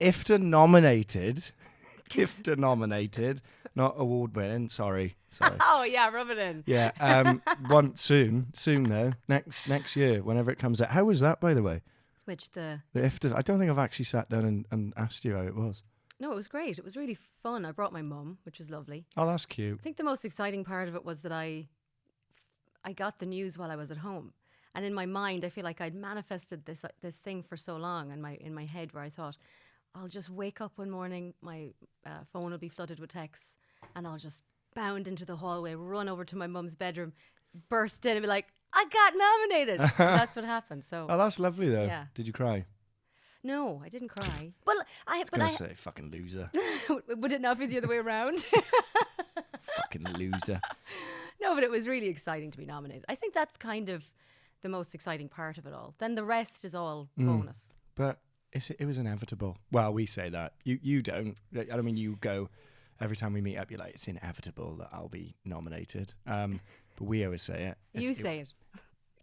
IFTA nominated, IFTA nominated, not award winning. Sorry. Oh yeah, rub it in. Yeah. Soon though. Next year, whenever it comes out. How was that, by the way? Which the IFTA? I don't think I've actually sat down and asked you how it was. No, it was great. It was really fun. I brought my mum, which was lovely. Oh, that's cute. I think the most exciting part of it was that I got the news while I was at home. And in my mind, I feel like I'd manifested this thing for so long in my head, where I thought, I'll just wake up one morning, my phone will be flooded with texts, and I'll just bound into the hallway, run over to my mum's bedroom, burst in and be like, I got nominated. That's what happened. So Oh, that's lovely though. Yeah. Did you cry? no, I didn't cry. Well, I was gonna say fucking loser. Would it not be the other way around? Fucking loser. No, but it was really exciting to be nominated. I think that's kind of the most exciting part of it all. Then the rest is all bonus. But it was inevitable. Well, we say that. You don't. I mean, you go every time we meet up. You're like, it's inevitable that I'll be nominated. But we always say it. You say it.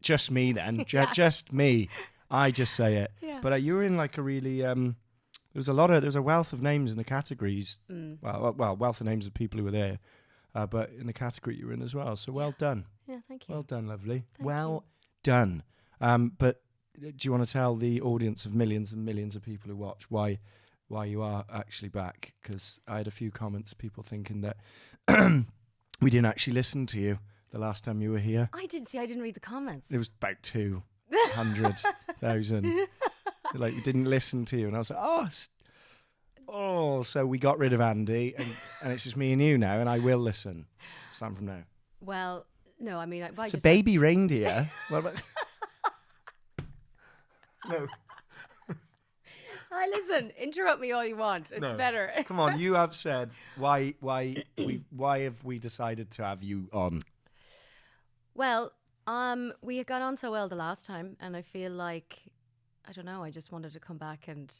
Just me then. Just me. I just say it. Yeah. But you were in like a really. There's a wealth of names in the categories. Well, wealth of names of people who were there. But in the category you were in as well. So well done. Yeah, thank you. Well done, lovely. Thank well done. But do you want to tell the audience of millions and millions of people who watch why you are actually back? Because I had a few comments, people thinking that we didn't actually listen to you the last time you were here. I didn't read the comments. It was about 200,000. Like, we didn't listen to you. And I was like, so we got rid of Andy and it's just me and you now, and I will listen. Starting from now. Well, no, I mean, It's a baby reindeer. What about... No. Listen, interrupt me all you want. It's better. Come on, you have said why have we decided to have you on? Well, we got on so well the last time, and I feel like, I don't know, I just wanted to come back and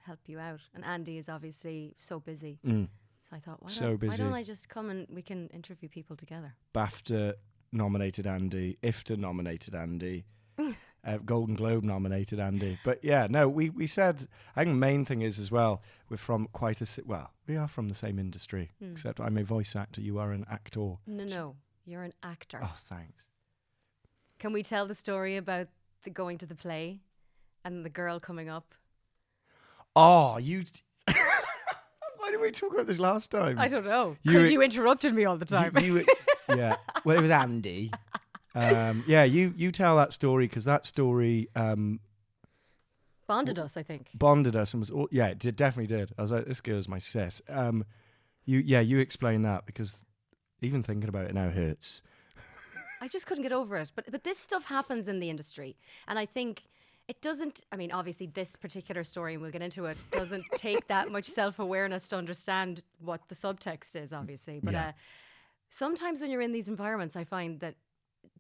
help you out. And Andy is obviously so busy. So I thought, why don't I just come and we can interview people together? BAFTA nominated Andy, IFTA nominated Andy, Golden Globe nominated Andy. But yeah, no, we said, I think the main thing is as well, we're from we are from the same industry, except I'm a voice actor, you are an actor. No, you're an actor. Oh, thanks. Can we tell the story about going to the play and the girl coming up? Oh, you... Why did we talk about this last time? I don't know. Because you interrupted me all the time. Yeah. Well, it was Andy. You tell that story, because that story... bonded us, I think. Bonded us and was... it definitely did. I was like, this girl's my sis. You explain that, because even thinking about it now hurts. I just couldn't get over it. But this stuff happens in the industry. And I think... It doesn't, I mean, obviously this particular story, and we'll get into it, doesn't take that much self-awareness to understand what the subtext is, obviously. But sometimes when you're in these environments, I find that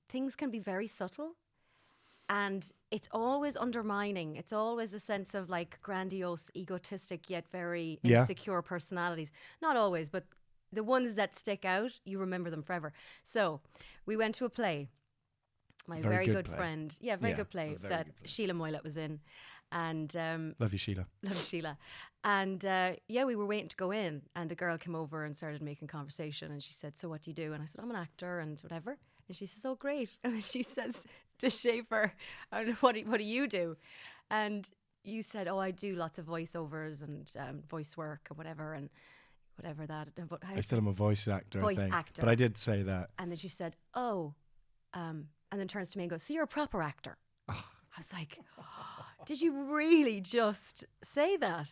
things can be very subtle, and it's always undermining. It's always a sense of like grandiose, egotistic, yet very insecure personalities. Not always, but the ones that stick out, you remember them forever. So we went to a play. My very good friend. Yeah, very good play that Sheila Moylett was in. And love you, Sheila. Love you, Sheila. And we were waiting to go in, and a girl came over and started making conversation, and she said, so what do you do? And I said, I'm an actor and whatever. And she says, oh, great. And then she says to Schaefer, what do you do? And you said, oh, I do lots of voiceovers and voice work and whatever that. But I still am a voice actor, voice I think. actor. But I did say that. And then she said, and then turns to me and goes, so you're a proper actor? I was like, did you really just say that?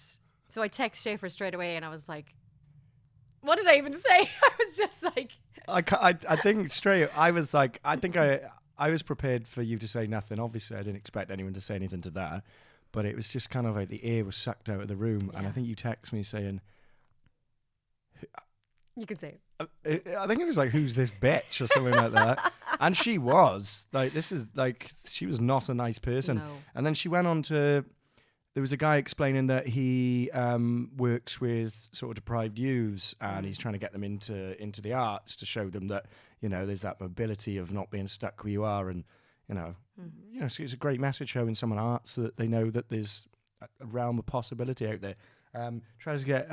So I text Schaefer straight away, and I was like, what did I even say? I was just like... I think straight, I was like, I think I was prepared for you to say nothing. Obviously, I didn't expect anyone to say anything to that. But it was just kind of like the air was sucked out of the room. Yeah. And I think you text me saying... You can say it. I think it was like, who's this bitch or something like that. And she was like, she was not a nice person. No. And then she went on to, there was a guy explaining that he works with sort of deprived youths, and he's trying to get them into the arts to show them that, there's that mobility of not being stuck where you are. And, so it's a great message showing someone arts, so that they know that there's a realm of possibility out there. Tries to get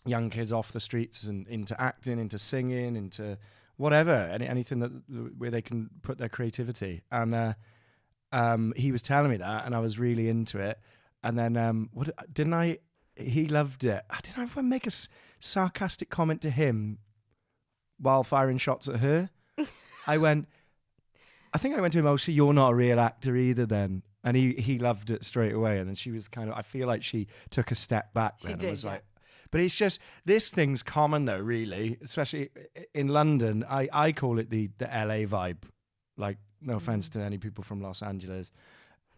young kids off the streets and into acting, into singing, into whatever, anything where they can put their creativity. And he was telling me that, and I was really into it. And then he loved it. I didn't know if I make a sarcastic comment to him while firing shots at her. I think I went to him, oh, so you're not a real actor either then. And he loved it straight away. And then she was I feel like she took a step back then. She did, and was like, but it's just, this thing's common though, really, especially in London. I call it the LA vibe. Like, no offense to any people from Los Angeles,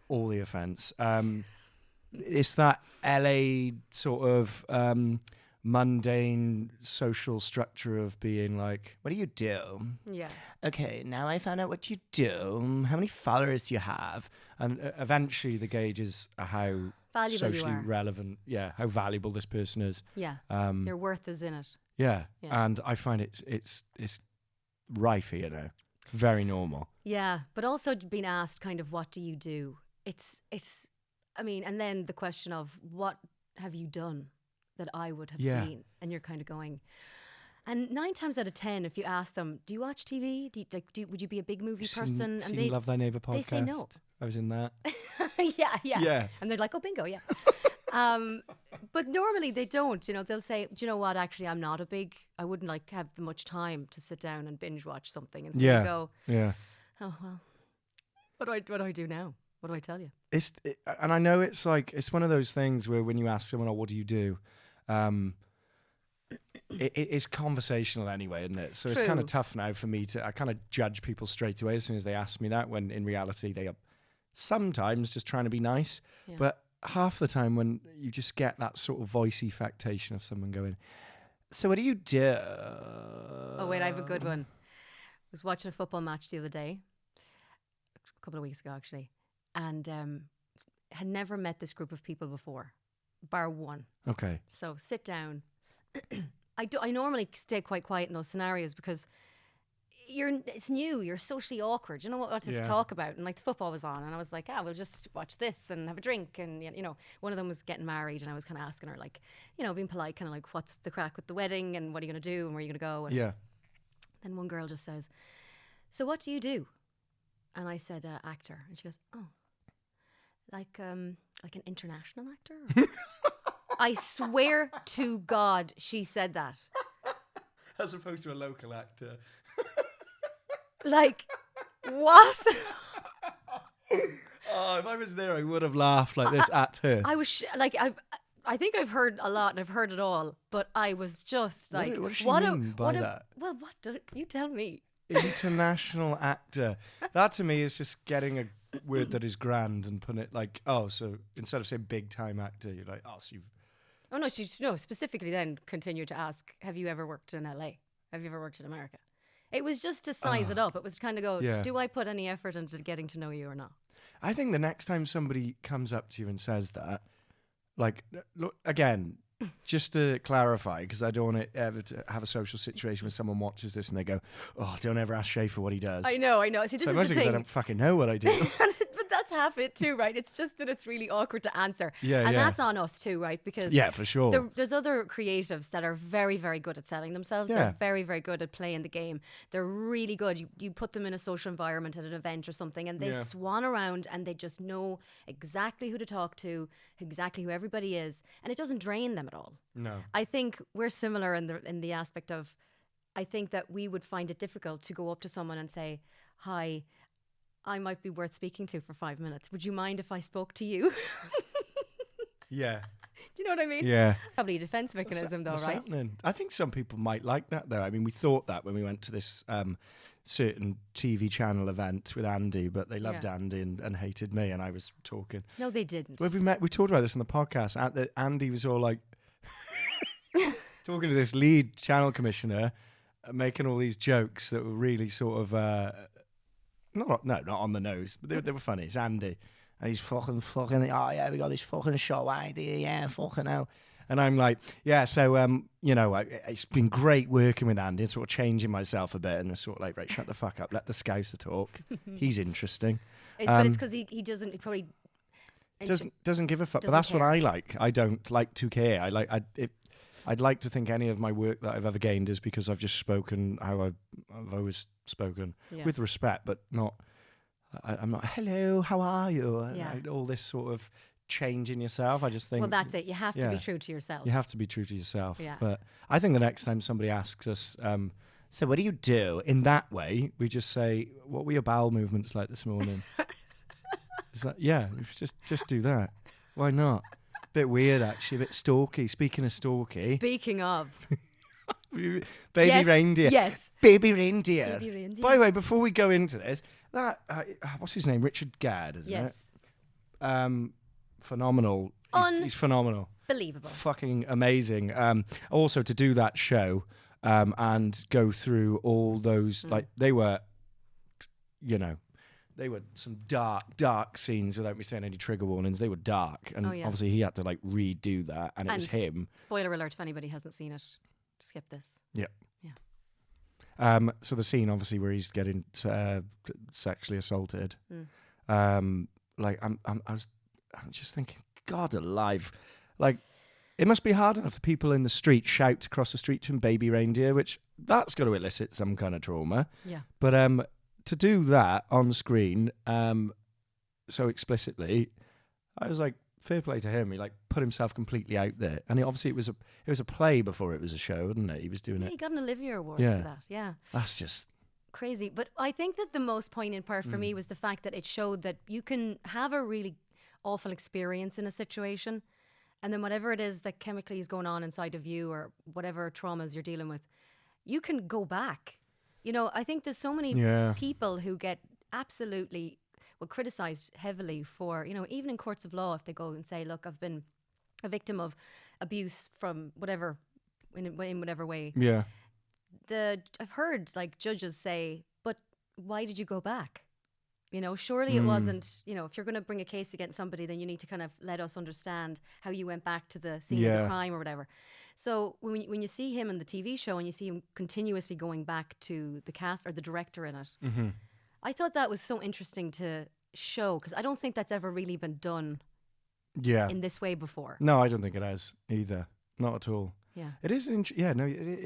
all the offense. It's that LA sort of mundane social structure of being like, what do you do? Yeah. Okay, now I found out what you do. How many followers do you have? And eventually the gauges are how valuable socially you are. relevant, how valuable this person is. Yeah, your worth is in it. Yeah, and I find it's rife, very normal. Yeah, but also being asked kind of, what do you do? It's I mean, and then the question of, what have you done that I would have seen? And you're kind of going, and 9 times out of 10, if you ask them, do you watch TV? Would you be a big movie person? And they Love Thy Neighbour podcast. They say no. I was in that. Yeah. And they're like, oh, bingo, yeah. But normally they don't. They'll say, do you know what? Actually, I wouldn't have much time to sit down and binge watch something. And so you go, oh well, what do I do now? What do I tell you? And I know it's one of those things where when you ask someone, oh, what do you do? It's conversational anyway, isn't it? So True. It's kind of tough now for me I kind of judge people straight away as soon as they ask me that, when in reality they are sometimes just trying to be nice. Yeah. But half the time when you just get that sort of voice affectation of someone going, so what do you do? Oh, wait, I have a good one. I was watching a football match the other day, a couple of weeks ago actually, and had never met this group of people before, bar one. Okay. So sit down. I normally stay quite quiet in those scenarios because it's new, you're socially awkward, you know what to talk about, and like the football was on and I was like, we'll just watch this and have a drink, and one of them was getting married and I was kind of asking her, like, being polite, kind of like, what's the crack with the wedding and what are you going to do and where are you going to go? And then one girl just says, so what do you do? And I said, actor. And she goes, oh, like an international actor? I swear to God she said that. As opposed to a local actor. Like, what? Oh, if I was there, I would have laughed like this at her. I was I think I've heard a lot and I've heard it all, but I was just like, what does she mean by that? Well, what do you tell me? International actor. That to me is just getting a word that is grand and putting it like, oh, so instead of saying big time actor, you're like, oh, so you've. Oh no, she specifically then continued to ask, have you ever worked in LA? Have you ever worked in America? It was just to size it up. It was to kind of go, do I put any effort into getting to know you or not? I think the next time somebody comes up to you and says that, like, look, again, just to clarify, because I don't want to ever have a social situation where someone watches this and they go, oh, don't ever ask Shay for what he does. I know. See, this is the thing. I don't fucking know what I do. But that's half it too, right? It's just that it's really awkward to answer. And that's on us too, right? Because for sure. There's other creatives that are very, very good at selling themselves. They're very, very good at playing the game. They're really good. You put them in a social environment at an event or something and they swan around and they just know exactly who to talk to, exactly who everybody is. And it doesn't drain them at all. No. I think we're similar in the aspect of, I think that we would find it difficult to go up to someone and say, hi, I might be worth speaking to for 5 minutes. Would you mind if I spoke to you? Yeah. Do you know what I mean? Yeah. Probably a defense mechanism though, what's right? Happening? I think some people might like that though. I mean, we thought that when we went to this certain TV channel event with Andy, but they loved Andy and hated me, and I was talking. No, they didn't. Well, we talked about this in the podcast. Andy was all like talking to this lead channel commissioner, making all these jokes that were really sort of not on the nose, but they were funny. It's Andy, and he's fucking oh yeah, we got this fucking show idea, yeah, fucking hell. And I'm like, so it's been great working with Andy and sort of changing myself a bit, and sort of like, right, shut the fuck up, let the Scouser talk. He's interesting. But it's because he doesn't, he probably doesn't give a fuck. But Doesn't that's what care. I like. I don't like to care. I'd like to think any of my work that I've ever gained is because I've just spoken how I've always spoken, with respect, but not. I'm not. Hello, how are you? All this sort of changing yourself. I just think. Well, that's it. You have to be true to yourself. You have to be true to yourself. Yeah. But I think the next time somebody asks us, so what do you do? In that way, we just say, what were your bowel movements like this morning? Is that just do that? Why not? Bit weird, actually. A bit stalky. Speaking of stalky. Speaking of. Baby Yes, reindeer. yes. Baby reindeer. Baby reindeer. By the way, before we go into this, that what's his name? Richard Gadd, isn't Yes. it? Phenomenal. He's phenomenal. Believable. Fucking amazing. Also to do that show and go through all those like they were some dark scenes without me saying any trigger warnings. They were dark, and obviously he had to like redo that, and it was him. Spoiler alert if anybody hasn't seen it. Skip this. Yeah. Yeah. So the scene obviously where he's getting sexually assaulted. Like I was just thinking, God alive, like it must be hard enough. The people in the street shout across the street to him, "Baby reindeer," which that's got to elicit some kind of trauma. Yeah. But to do that on screen so explicitly, I was like, fair play to him. He like put himself completely out there, and obviously it was a play before it was a show, wasn't it? He was doing it. He got an Olivia Award for that. Yeah. That's just crazy. But I think that the most poignant part for me was the fact that it showed that you can have a really awful experience in a situation, and then whatever it is that chemically is going on inside of you or whatever traumas you're dealing with, you can go back. You know, I think there's so many people who get absolutely criticized heavily for, even in courts of law, if they go and say, look, I've been a victim of abuse from whatever, in whatever way. Yeah. I've heard like judges say, but why did you go back? Surely it wasn't, if you're going to bring a case against somebody, then you need to kind of let us understand how you went back to the scene of the crime or whatever. So when you see him in the TV show and you see him continuously going back to the cast or the director in it, I thought that was so interesting to show, because I don't think that's ever really been done in this way before. No, I don't think it has either. Not at all. Yeah. It is, it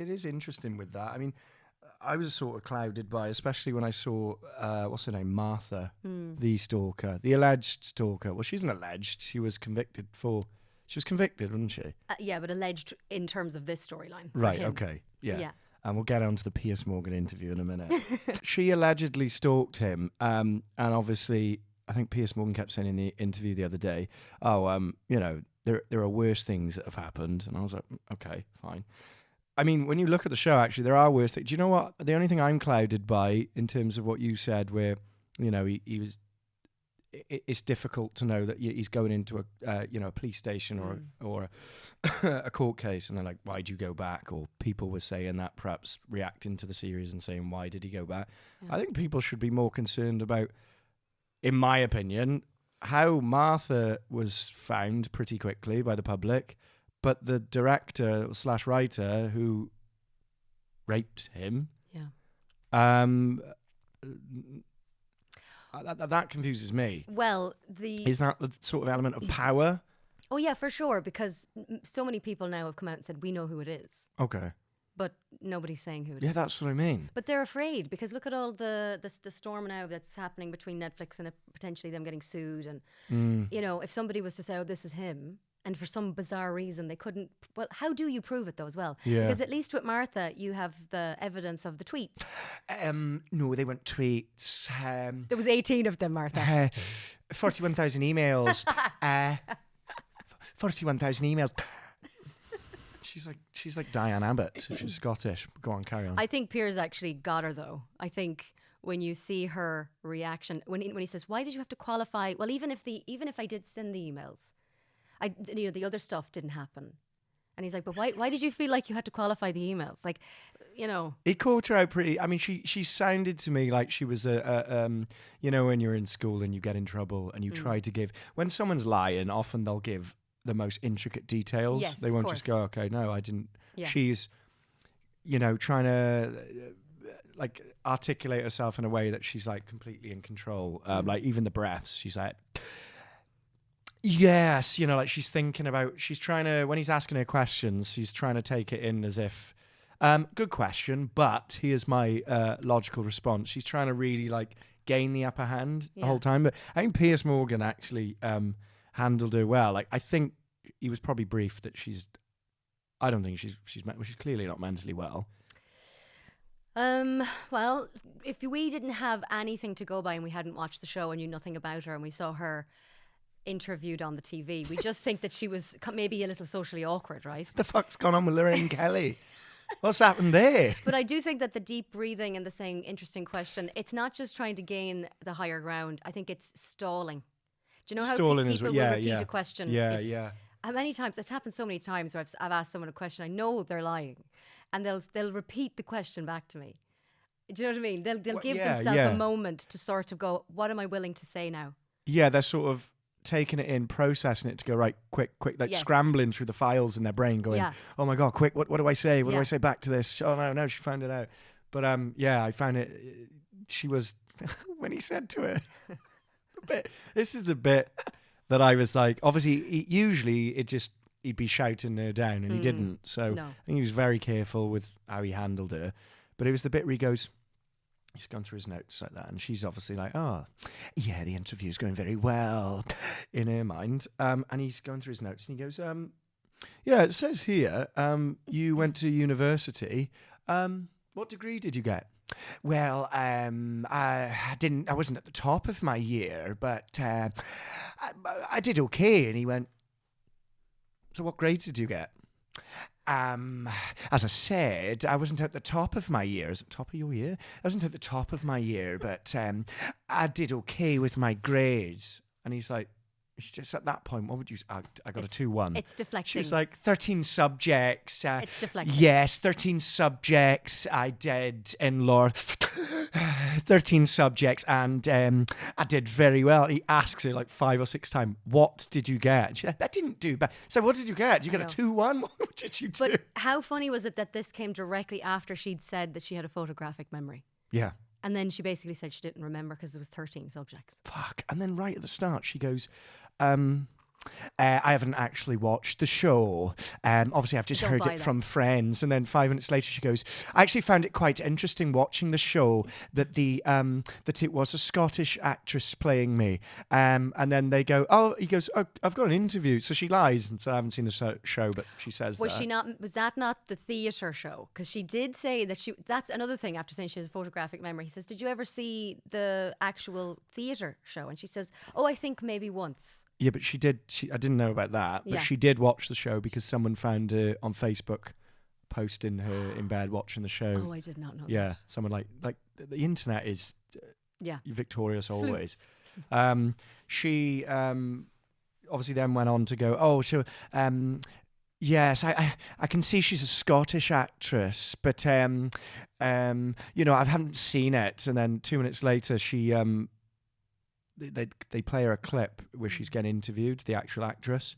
is interesting with that. I mean, I was sort of clouded by, especially when I saw, what's her name, Martha, the stalker, the alleged stalker. Well, she's an alleged. She was convicted, wasn't she? Yeah, but alleged in terms of this storyline. Right, okay, yeah. And we'll get on to the Piers Morgan interview in a minute. She allegedly stalked him, and obviously, I think Piers Morgan kept saying in the interview the other day, there are worse things that have happened. And I was like, okay, fine. I mean, when you look at the show, actually, there are worse things. Do you know what? The only thing I'm clouded by, in terms of what you said, where, he was... It's difficult to know that he's going into a police station or a court case, and they're like, "Why'd you go back?" Or people were saying that, perhaps reacting to the series and saying, "Why did he go back?" Yeah. I think people should be more concerned about, in my opinion, how Martha was found pretty quickly by the public, but the director/writer who raped him, that confuses me. Well, is that the sort of element of power? Oh yeah, for sure, because so many people now have come out and said, we know who it is. Okay. But nobody's saying who it is. Yeah, that's what I mean. But they're afraid, because look at all the storm now that's happening between Netflix and potentially them getting sued. And, if somebody was to say, oh, this is him, and for some bizarre reason they couldn't, well, how do you prove it though as well? Yeah. Because at least with Martha, you have the evidence of the tweets. No, they weren't tweets. There was 18 of them, Martha. 41,000 emails. 41,000 emails. She's like Diane Abbott. She's Scottish. Go on, carry on. I think Piers actually got her though. I think when you see her reaction, when he says, why did you have to qualify? Well, even if I did send the emails, the other stuff didn't happen. And he's like, but why did you feel like you had to qualify the emails? Like, He caught her out pretty. I mean, she sounded to me like she was when you're in school and you get in trouble and you try to give, when someone's lying, often they'll give the most intricate details. Yes, they won't just go, okay, no, I didn't. Yeah. She's, trying to like articulate herself in a way that she's like completely in control. Like even the breaths, she's like, Yes, like she's thinking about, she's trying to, when he's asking her questions, she's trying to take it in as if, good question, but here's my logical response. She's trying to really like gain the upper hand the whole time. But I think Piers Morgan actually handled her well. Like, I think he was probably briefed that I don't think she's clearly not mentally well. Well, if we didn't have anything to go by and we hadn't watched the show and knew nothing about her and we saw her interviewed on the TV, we just think that she was maybe a little socially awkward, right? What the fuck's gone on with Lorraine Kelly? What's happened there? But I do think that the deep breathing and the saying interesting question, it's not just trying to gain the higher ground. I think it's stalling. Do you know how people will repeat a question? Yeah. How many times, it's happened so many times where I've asked someone a question, I know they're lying, and they'll repeat the question back to me. Do you know what I mean? They'll give themselves a moment to sort of go, what am I willing to say now? Yeah, they're sort of taking it in, processing it to go, right, quick, like scrambling through the files in their brain going, oh my God, quick, what do I say? What do I say back to this? Oh no, she found it out. But I found it, she was, when he said to her, this is the bit that I was like, obviously, usually he'd be shouting her down, and he didn't. So I think he was very careful with how he handled her. But it was the bit where he goes, he's gone through his notes like that, and she's obviously like, oh, yeah, the interview's going very well in her mind. And he's going through his notes, and he goes, yeah, it says here, you went to university. What degree did you get? Well, I wasn't at the top of my year, but I did okay. And he went, so what grades did you get? As I said, I wasn't at the top of my year. Is it top of your year? I wasn't at the top of my year, but I did okay with my grades. And he's like, just at that point, what would you? I got a 2-1. It's deflecting. She was like, 13 subjects. It's deflecting. Yes, 13 subjects I did in law. 13 subjects, and I did very well. He asks her like 5 or 6 times, what did you get? She's like, I didn't do bad. So what did you get? Did you get a 2-1? What did you do? But how funny was it that this came directly after she'd said that she had a photographic memory? Yeah. And then she basically said she didn't remember because there was 13 subjects. Fuck. And then right at the start, she goes, I haven't actually watched the show. Obviously, I've just heard it from friends. And then 5 minutes later, she goes, I actually found it quite interesting watching the show that that it was a Scottish actress playing me. And then they go, he goes, oh, I've got an interview. So she lies and says, I haven't seen the show, but she says was that not the theatre show? Because she did say that that's another thing after saying she has a photographic memory. He says, did you ever see the actual theatre show? And she says, oh, I think maybe once. Yeah, but she did. I didn't know about that, but she did watch the show because someone found her on Facebook posting her in bed watching the show. Oh, I did not know that. Yeah, someone like the internet is victorious always. She obviously then went on to go, oh, so yes, I can see she's a Scottish actress, but I haven't seen it. And then 2 minutes later, she they play her a clip where she's getting interviewed, the actual actress,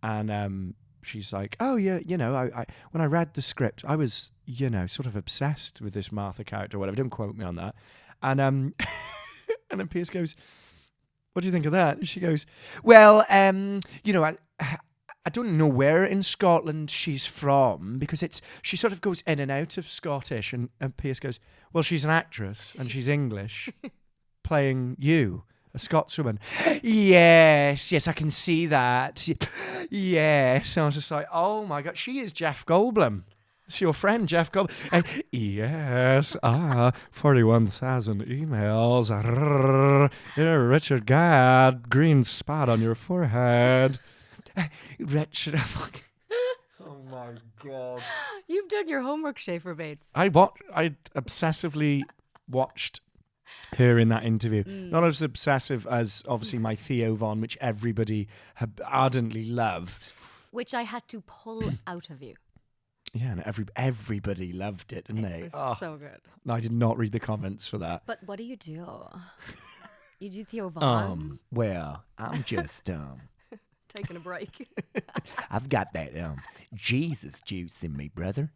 and she's like, oh yeah, I when I read the script, I was sort of obsessed with this Martha character or whatever. Don't quote me on that. And and then Pierce goes, what do you think of that? And she goes, well, I don't know where in Scotland she's from because she sort of goes in and out of Scottish. And Pierce goes, well, she's an actress and she's English, playing you, a Scotswoman. Yes, I can see that. Yes. And I was just like, oh my God, she is Jeff Goldblum. It's your friend, Jeff Goldblum. Yes, 41,000 emails. Richard Gadd, green spot on your forehead. Richard, oh my God. You've done your homework, Schaefer Bates. I obsessively watched her in that interview. Not as obsessive as obviously my Theo Von, which everybody ardently loved. Which I had to pull out of you. Yeah, and everybody loved it, didn't they? It was so good. No, I did not read the comments for that. But what do? You do Theo Von? Well, I'm just taking a break. I've got that Jesus juice in me, brother.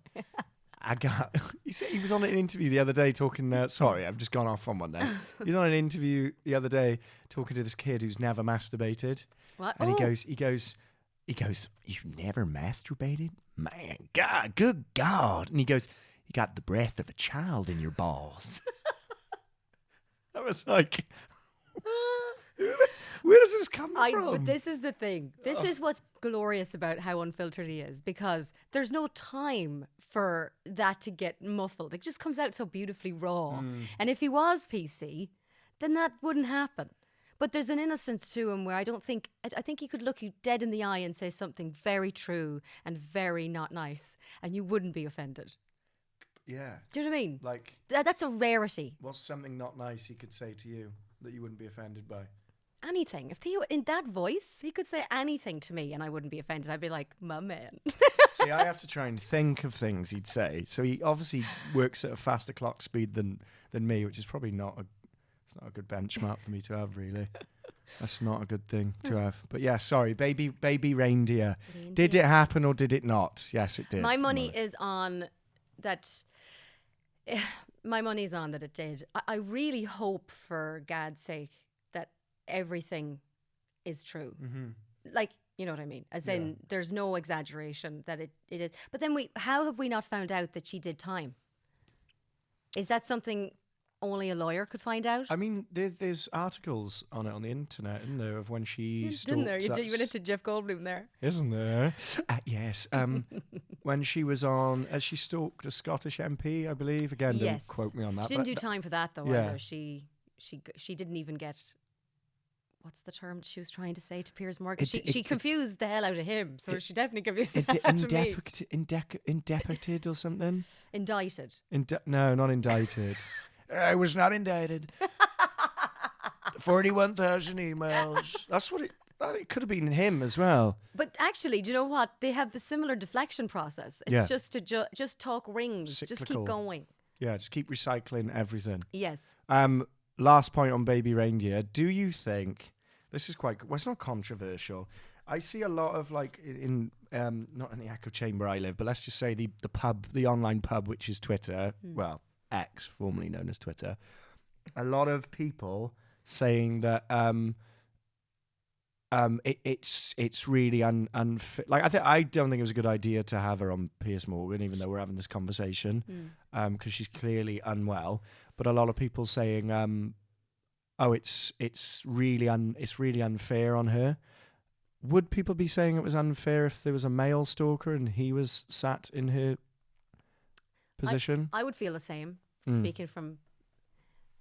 He was on an interview the other day talking, sorry, I've just gone off on one there. He was on an interview the other day talking to this kid who's never masturbated. What? And Oh. he goes, "You've never masturbated? Man, God, good God!" And he goes, "You got the breath of a child in your balls." I was like, where does this come from? But this is the thing. This is what's glorious about how unfiltered he is, because there's no time for that to get muffled. It just comes out so beautifully raw. And if he was PC, then that wouldn't happen. But there's an innocence to him where I think he could look you dead in the eye and say something very true and very not nice, and you wouldn't be offended. Yeah. Do you know what I mean? Like, That's a rarity. what's something not nice he could say to you that you wouldn't be offended by? Anything. If Theo, in that voice, he could say anything to me and I wouldn't be offended. I'd be like, my man. See, I have to try and think of things he'd say. So he obviously works at a faster clock speed than me, which is probably not a good benchmark for me to have, really. That's not a good thing to have. But yeah, sorry, baby reindeer. Did it happen or did it not? Yes, it did. My money is on that. My money's on that it did. I really hope, for Gad's sake, that everything is true. Mm-hmm. Like, you know what I mean? As in, there's no exaggeration that it is. But then how have we not found out that she did time? Is that something only a lawyer could find out? I mean, there's articles on it on the internet, isn't there, of when she Didn't there? stalked You went into Jeff Goldblum there. Isn't there? Yes. When she was on, as she stalked a Scottish MP, I believe. Again, Yes. don't quote me on that. She didn't but do time for that, though, yeah. either. She didn't even get... What's the term she was trying to say to Piers Morgan? She confused the hell out of him, so she definitely confused the hell out of me. Indicted or something? Indicted. No, not indicted. I was not indicted. 41,000 emails. That's what it could have been him as well. But actually, do you know what? They have a similar deflection process. It's just to just talk rings. Just Cyclical. keep going. Yeah, just keep recycling everything. Yes. Last point on baby reindeer. Do you think this is quite? Well, it's not controversial. I see a lot of like in not in the echo chamber I live, but let's just say the pub, the online pub, which is Twitter. Well, X, formerly known as Twitter. A lot of people saying that it's really unfit. Like I don't think it was a good idea to have her on Piers Morgan, even though we're having this conversation, because she's clearly unwell. But a lot of people saying, it's really unfair on her. Would people be saying it was unfair if there was a male stalker and he was sat in her position? I would feel the same. Speaking from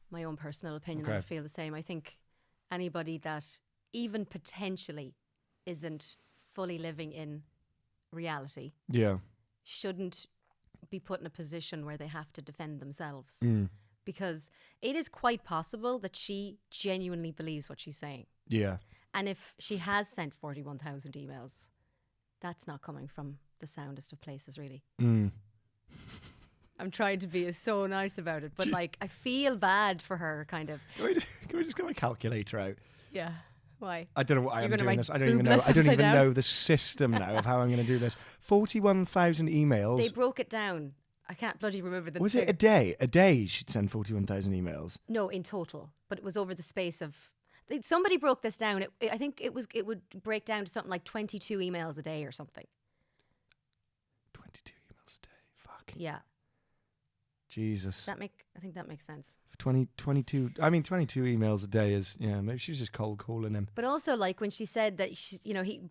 my own personal opinion, I would feel the same. I think anybody that even potentially isn't fully living in reality shouldn't be put in a position where they have to defend themselves. Because it is quite possible that she genuinely believes what she's saying. Yeah. And if she has sent 41,000 emails, that's not coming from the soundest of places, really. I'm trying to be so nice about it, but like, I feel bad for her, kind of. Can we just get my calculator out? Yeah. Why? I don't know what I am doing this. I don't even boobless know the system now of how I'm going to do this. 41,000 emails. They broke it down. I can't bloody remember the... Was it a day? A day she'd send 41,000 emails? No, in total. But it was over the space of... Somebody broke this down. I think it would break down to something like 22 emails a day or something. 22 emails a day. Fuck. Yeah. Jesus. I think that makes sense. 22 emails a day is, maybe she's just cold calling him. But also, like, when she said that,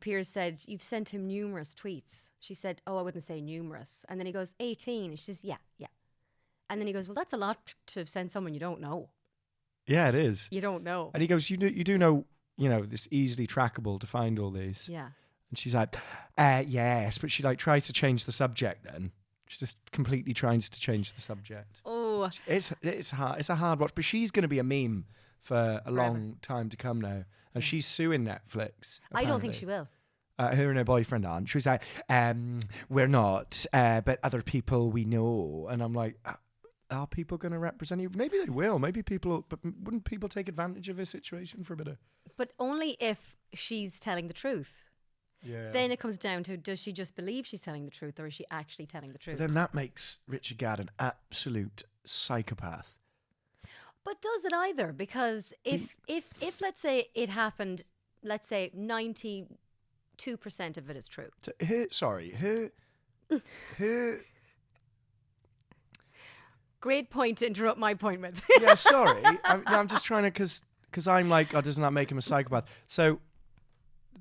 Piers said, you've sent him numerous tweets. She said, oh, I wouldn't say numerous. And then he goes, 18. And she says, yeah. And then he goes, well, that's a lot to send someone you don't know. Yeah, it is. You don't know. And he goes, you do know, this easily trackable to find all these. Yeah. And she's like, yes. But she like tries to change the subject then. She just completely tries to change the subject. Oh. It's hard. It's a hard watch. But she's going to be a meme for a long time to come now. And she's suing Netflix. Apparently. I don't think she will. Her and her boyfriend aren't. She was like, we're not, but other people we know. And I'm like, are people going to represent you? Maybe they will. Maybe people, but wouldn't people take advantage of her situation for a bit of... But only if she's telling the truth. Yeah. Then it comes down to, does she just believe she's telling the truth, or is she actually telling the truth? But then that makes Richard Gadd an absolute psychopath. But does it either? Because if let's say it happened let's say 92% of it is true. So her. Great point to interrupt my point with. Yeah, sorry. I'm just trying to, because I'm like, oh, doesn't that make him a psychopath? So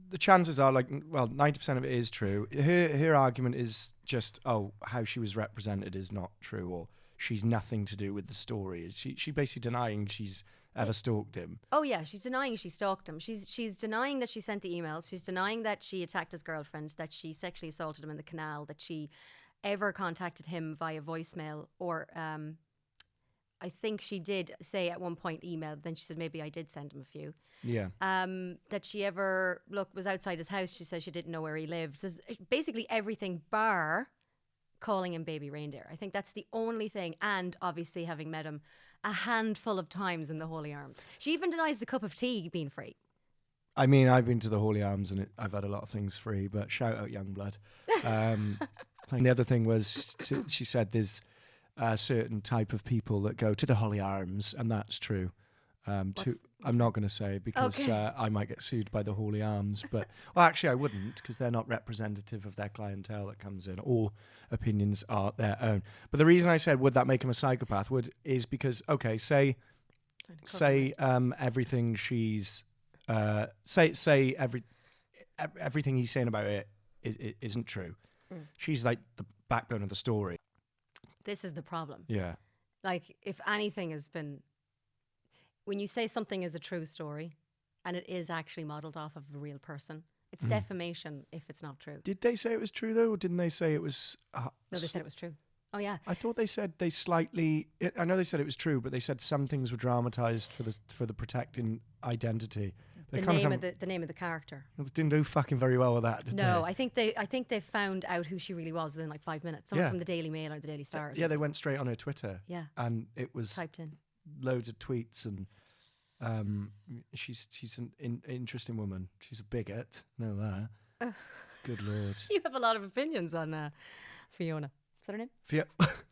the chances are, like, well, 90% of it is true. Her argument is just, oh, how she was represented is not true, or she's nothing to do with the story. She basically denying she's ever stalked him. Oh yeah, she's denying she stalked him. She's denying that she sent the emails. She's denying that she attacked his girlfriend, that she sexually assaulted him in the canal, that she ever contacted him via voicemail, or I think she did say at one point email, then she said maybe I did send him a few. Yeah. That she ever was outside his house. She says she didn't know where he lived. There's basically everything bar calling him baby reindeer. I think that's the only thing, and obviously having met him a handful of times in the Holy Arms. She even denies the cup of tea being free. I mean, I've been to the Holy Arms and I've had a lot of things free, but shout out Youngblood. The other thing was, she said there's a certain type of people that go to the Holy Arms, and that's true. I'm not going to say, because I might get sued by the Holy Arms, but well, actually I wouldn't, because they're not representative of their clientele that comes in. All opinions are their own. But the reason I said would that make him a psychopath is because, okay, say everything she's say everything he's saying about it isn't true. She's like the backbone of the story. This is the problem. Yeah. Like, if anything has been, when you say something is a true story and it is actually modelled off of a real person, it's defamation if it's not true. Did they say it was true, though, or didn't they say it was... No, they said it was true. Oh, yeah. I thought they said they slightly... I know they said it was true, but they said some things were dramatised for the protecting identity. The name of the character. They didn't do fucking very well with that, did they? No, I think they found out who she really was within like 5 minutes. Someone from the Daily Mail or the Daily Star. Yeah, they went straight on her Twitter. Yeah. And it was... typed in. Loads of tweets, and she's an interesting woman. She's a bigot. Know that. Good Lord. You have a lot of opinions on Fiona. Is that her name?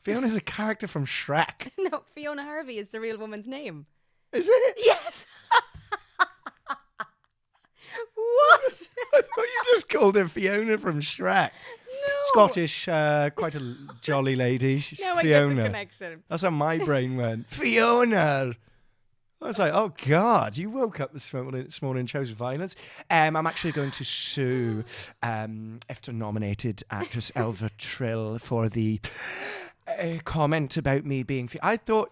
Fiona's a character from Shrek. No, Fiona Harvey is the real woman's name. Is it? Yes. What? I thought you just called her Fiona from Shrek. No. Scottish, quite a jolly lady. She's No, I Fiona. get the connection. That's how my brain went. Fiona. I was like, oh God, you woke up this morning and chose violence. I'm actually going to sue IFTA-nominated actress Elva Trill for the comment about me being... I thought...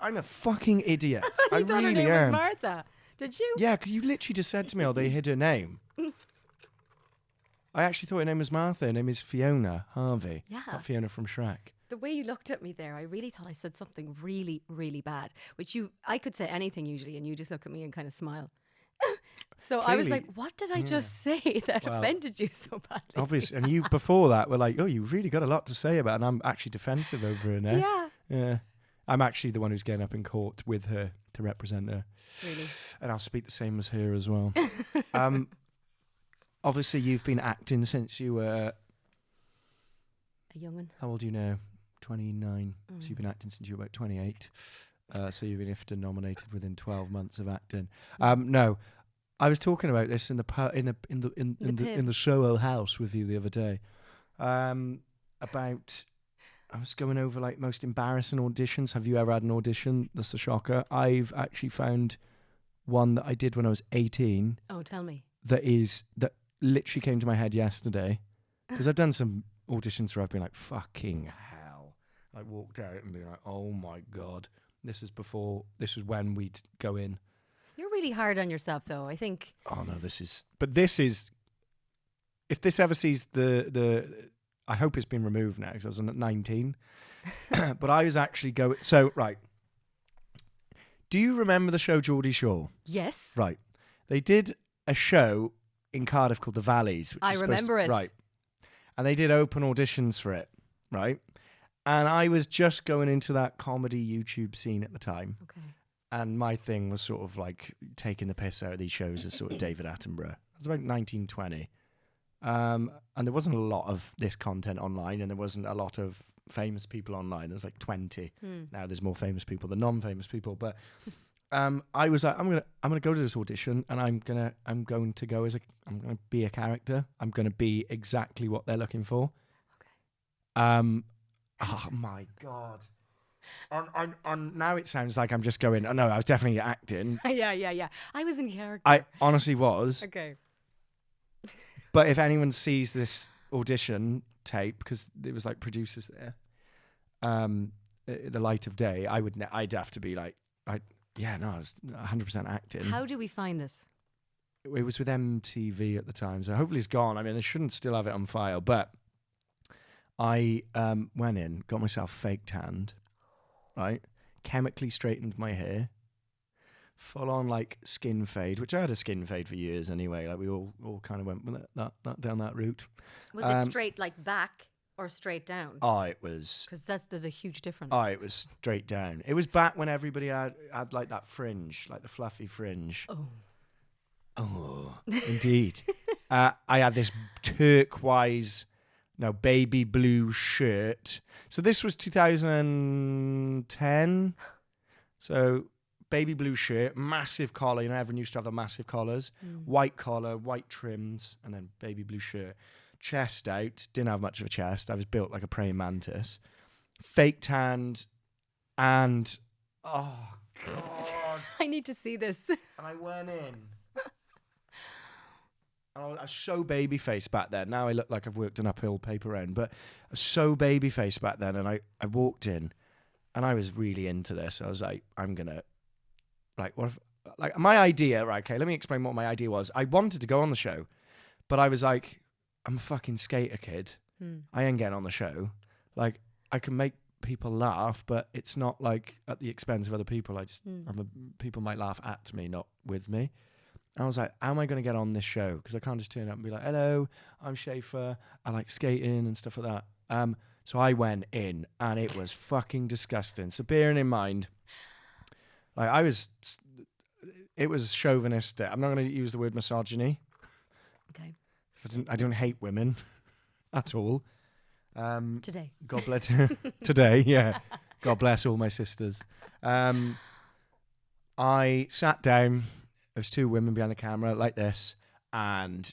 I'm a fucking idiot. I thought her name was Martha. Did you? Yeah, because you literally just said to me, oh, they hid her name. I actually thought her name was Martha. Her name is Fiona Harvey. Yeah. Not Fiona from Shrek. The way you looked at me there, I really thought I said something really, really bad, which I could say anything usually, and you just look at me and kind of smile. So clearly, I was like, what did I just say that offended you so badly? Obviously. And you, before that, were like, oh, you've really got a lot to say about it. And I'm actually defensive over her now. Yeah. Yeah. I'm actually the one who's getting up in court with her to represent her. Really? And I'll speak the same as her as well. Obviously, you've been acting since you were... a young'un. How old are you now? 29. So you've been acting since you were about 28. So you've been IFTA nominated within 12 months of acting. No, I was talking about this in the Soho house with you the other day. About... I was going over like most embarrassing auditions. Have you ever had an audition? That's a shocker. I've actually found one that I did when I was 18. Oh, tell me. That literally came to my head yesterday. Because I've done some auditions where I've been like, fucking hell. I walked out and been like, oh my God. This was when we'd go in. You're really hard on yourself though, I think. Oh no, if this ever sees I hope it's been removed now because I was at 19. But I was actually going... So, right. Do you remember the show Geordie Shore? Yes. Right. They did a show in Cardiff called The Valleys. Which I remember it. Right. And they did open auditions for it. Right. And I was just going into that comedy YouTube scene at the time. Okay. And my thing was sort of like taking the piss out of these shows as sort of David Attenborough. It was about 1920. And there wasn't a lot of this content online, and there wasn't a lot of famous people online. There's like 20. Now there's more famous people than non-famous people. But I was like, I'm gonna go to this audition, and I'm going to be a character. I'm gonna be exactly what they're looking for. Okay. Oh my god. On now it sounds like I'm just going. Oh no, I was definitely acting. Yeah. I was in character. I honestly was. Okay. But if anyone sees this audition tape, because it was like producers there, the light of day, I'd have to be like, I was 100% acting. How do we find this? It was with MTV at the time, so hopefully it's gone. I mean, they shouldn't still have it on file, but I went in, got myself fake tanned, right? Chemically straightened my hair, full on like skin fade, which I had a skin fade for years anyway. Like we all kind of went with that down that route. Was it straight like back or straight down? Oh, it was. Because there's a huge difference. Oh, it was straight down. It was back when everybody had like that fringe, like the fluffy fringe. Oh, indeed. I had this turquoise, baby blue shirt. So this was 2010. So baby blue shirt, massive collar. Everyone used to have the massive collars. White collar, white trims, and then baby blue shirt. Chest out. Didn't have much of a chest. I was built like a praying mantis. Fake tanned, and oh god, I need to see this. And I went in. I was so baby-faced back then. Now I look like I've worked an uphill paper round, but I was so baby-faced back then. And I walked in, and I was really into this. I was like, I'm gonna, like, what if, like, my idea, right? Okay, let me explain what my idea was. I wanted to go on the show, but I was like, I'm a fucking skater kid. I ain't getting on the show. Like, I can make people laugh, but it's not like at the expense of other people. People might laugh at me, not with me. I was like, how am I going to get on this show? Because I can't just turn up and be like, hello, I'm Schaefer. I like skating and stuff like that. So I went in, and it was fucking disgusting. So bearing in mind, like it was chauvinistic. I'm not going to use the word misogyny. Okay. I don't hate women at all. Today. God bless today, yeah. God bless all my sisters. I sat down. There was two women behind the camera like this, and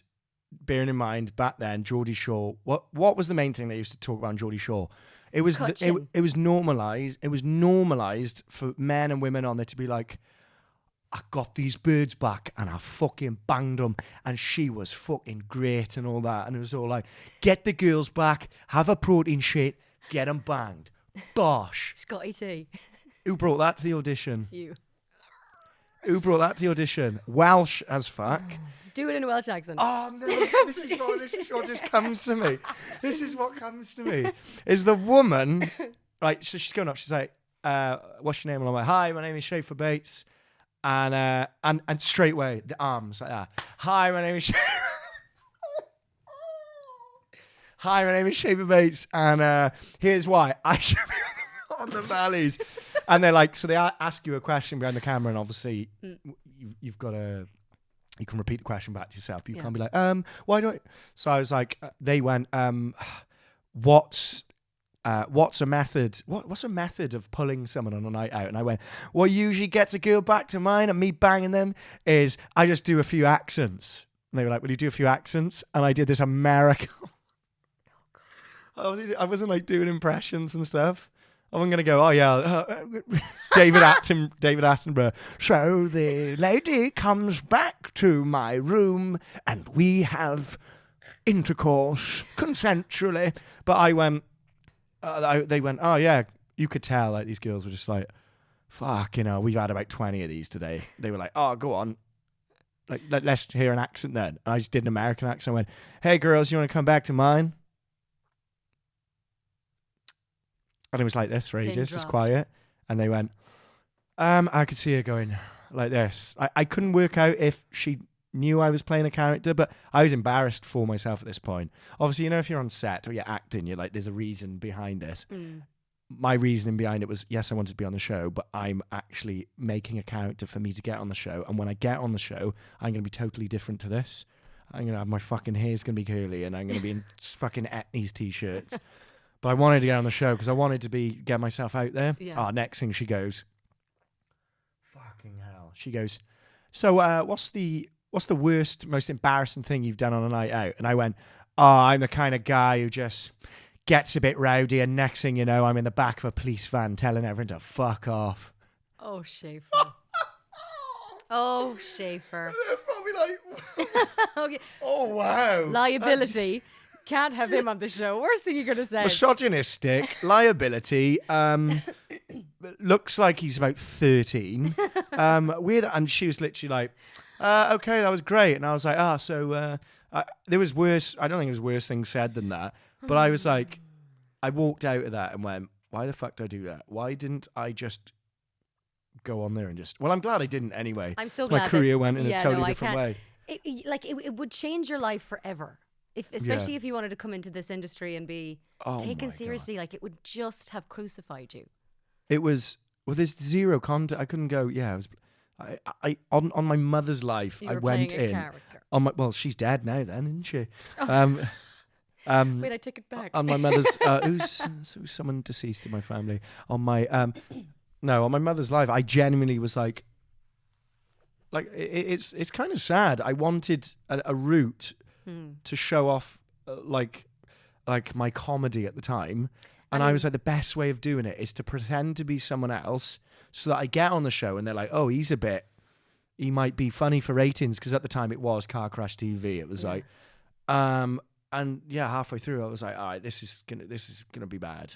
bearing in mind back then, Geordie Shore. What was the main thing they used to talk about on Geordie Shore? It was it was normalized. It was normalized for men and women on there to be like, I got these birds back and I fucking banged them, and she was fucking great and all that. And it was all like, get the girls back, have a protein shake, get them banged. Bosh. Scotty T. Who brought that to the audition? You. Who brought that to the audition? Welsh as fuck. Do it in a Welsh accent. Oh no, this is what just comes to me. This is what comes to me. Is the woman, right, so she's going up, she's like, what's your name? And I'm like, hi, my name is Schaefer Bates. And straight away, the arms like that. Hi, my name is Hi, my name is Schaefer Bates, and here's why I should be on the valleys. And they're like, so they ask you a question behind the camera, and obviously you've got to, you can repeat the question back to yourself. You can't be like, why do I? So I was like, they went, what's a method? What's a method of pulling someone on a night out? And I went, what usually gets a girl back to mine and me banging them is I just do a few accents. And they were like, will you do a few accents? And I did this American. I wasn't like doing impressions and stuff. I wasn't going to go, oh yeah, David Attenborough. So the lady comes back to my room and we have intercourse consensually. But I went, they went, oh yeah, you could tell like these girls were just like, fuck, we've had about 20 of these today. They were like, oh, go on. Like, let's hear an accent then. And I just did an American accent. I went, hey girls, you want to come back to mine? And it was like this for ages, just quiet. And they went, I could see her going like this. I couldn't work out if she knew I was playing a character, but I was embarrassed for myself at this point. Obviously, if you're on set or you're acting, you're like, there's a reason behind this. My reasoning behind it was, yes, I wanted to be on the show, but I'm actually making a character for me to get on the show. And when I get on the show, I'm going to be totally different to this. I'm going to have my fucking hair's going to be curly and I'm going to be in fucking Etnies t-shirts. But I wanted to get on the show because I wanted to get myself out there. Yeah. Next thing she goes, fucking hell. She goes, so what's the worst, most embarrassing thing you've done on a night out? And I went, oh, I'm the kind of guy who just gets a bit rowdy, and next thing you know, I'm in the back of a police van telling everyone to fuck off. Oh, Schaefer. Oh, Schaefer. They're probably like, Okay. oh, wow. Liability. Can't have him on the show. Worst thing you're going to say. Misogynistic, liability, looks like he's about 13. Weird, and she was literally like, okay, that was great. And I was like, so there was worse, I don't think there was worse things said than that. But I was like, I walked out of that and went, why the fuck did I do that? Why didn't I just go on there and just... Well, I'm glad I didn't anyway. I'm so glad my career went in a totally no, different way. It would change your life forever. Especially if you wanted to come into this industry and be taken seriously. Like, it would just have crucified you. It was... Well, there's zero content. I couldn't go... Yeah, it was... I on my mother's life, You I were went playing a in... character. Well, she's dead now then, isn't she? Wait, I take it back. On my mother's... who's someone deceased in my family? On my... No, on my mother's life, I genuinely was like it's kind of sad. I wanted a route to show off like my comedy at the time, and I was like, the best way of doing it is to pretend to be someone else, so that I get on the show and they're like, oh, he might be funny for ratings, because at the time it was Car Crash TV. It was like, and yeah, halfway through I was like, all right, this is gonna be bad.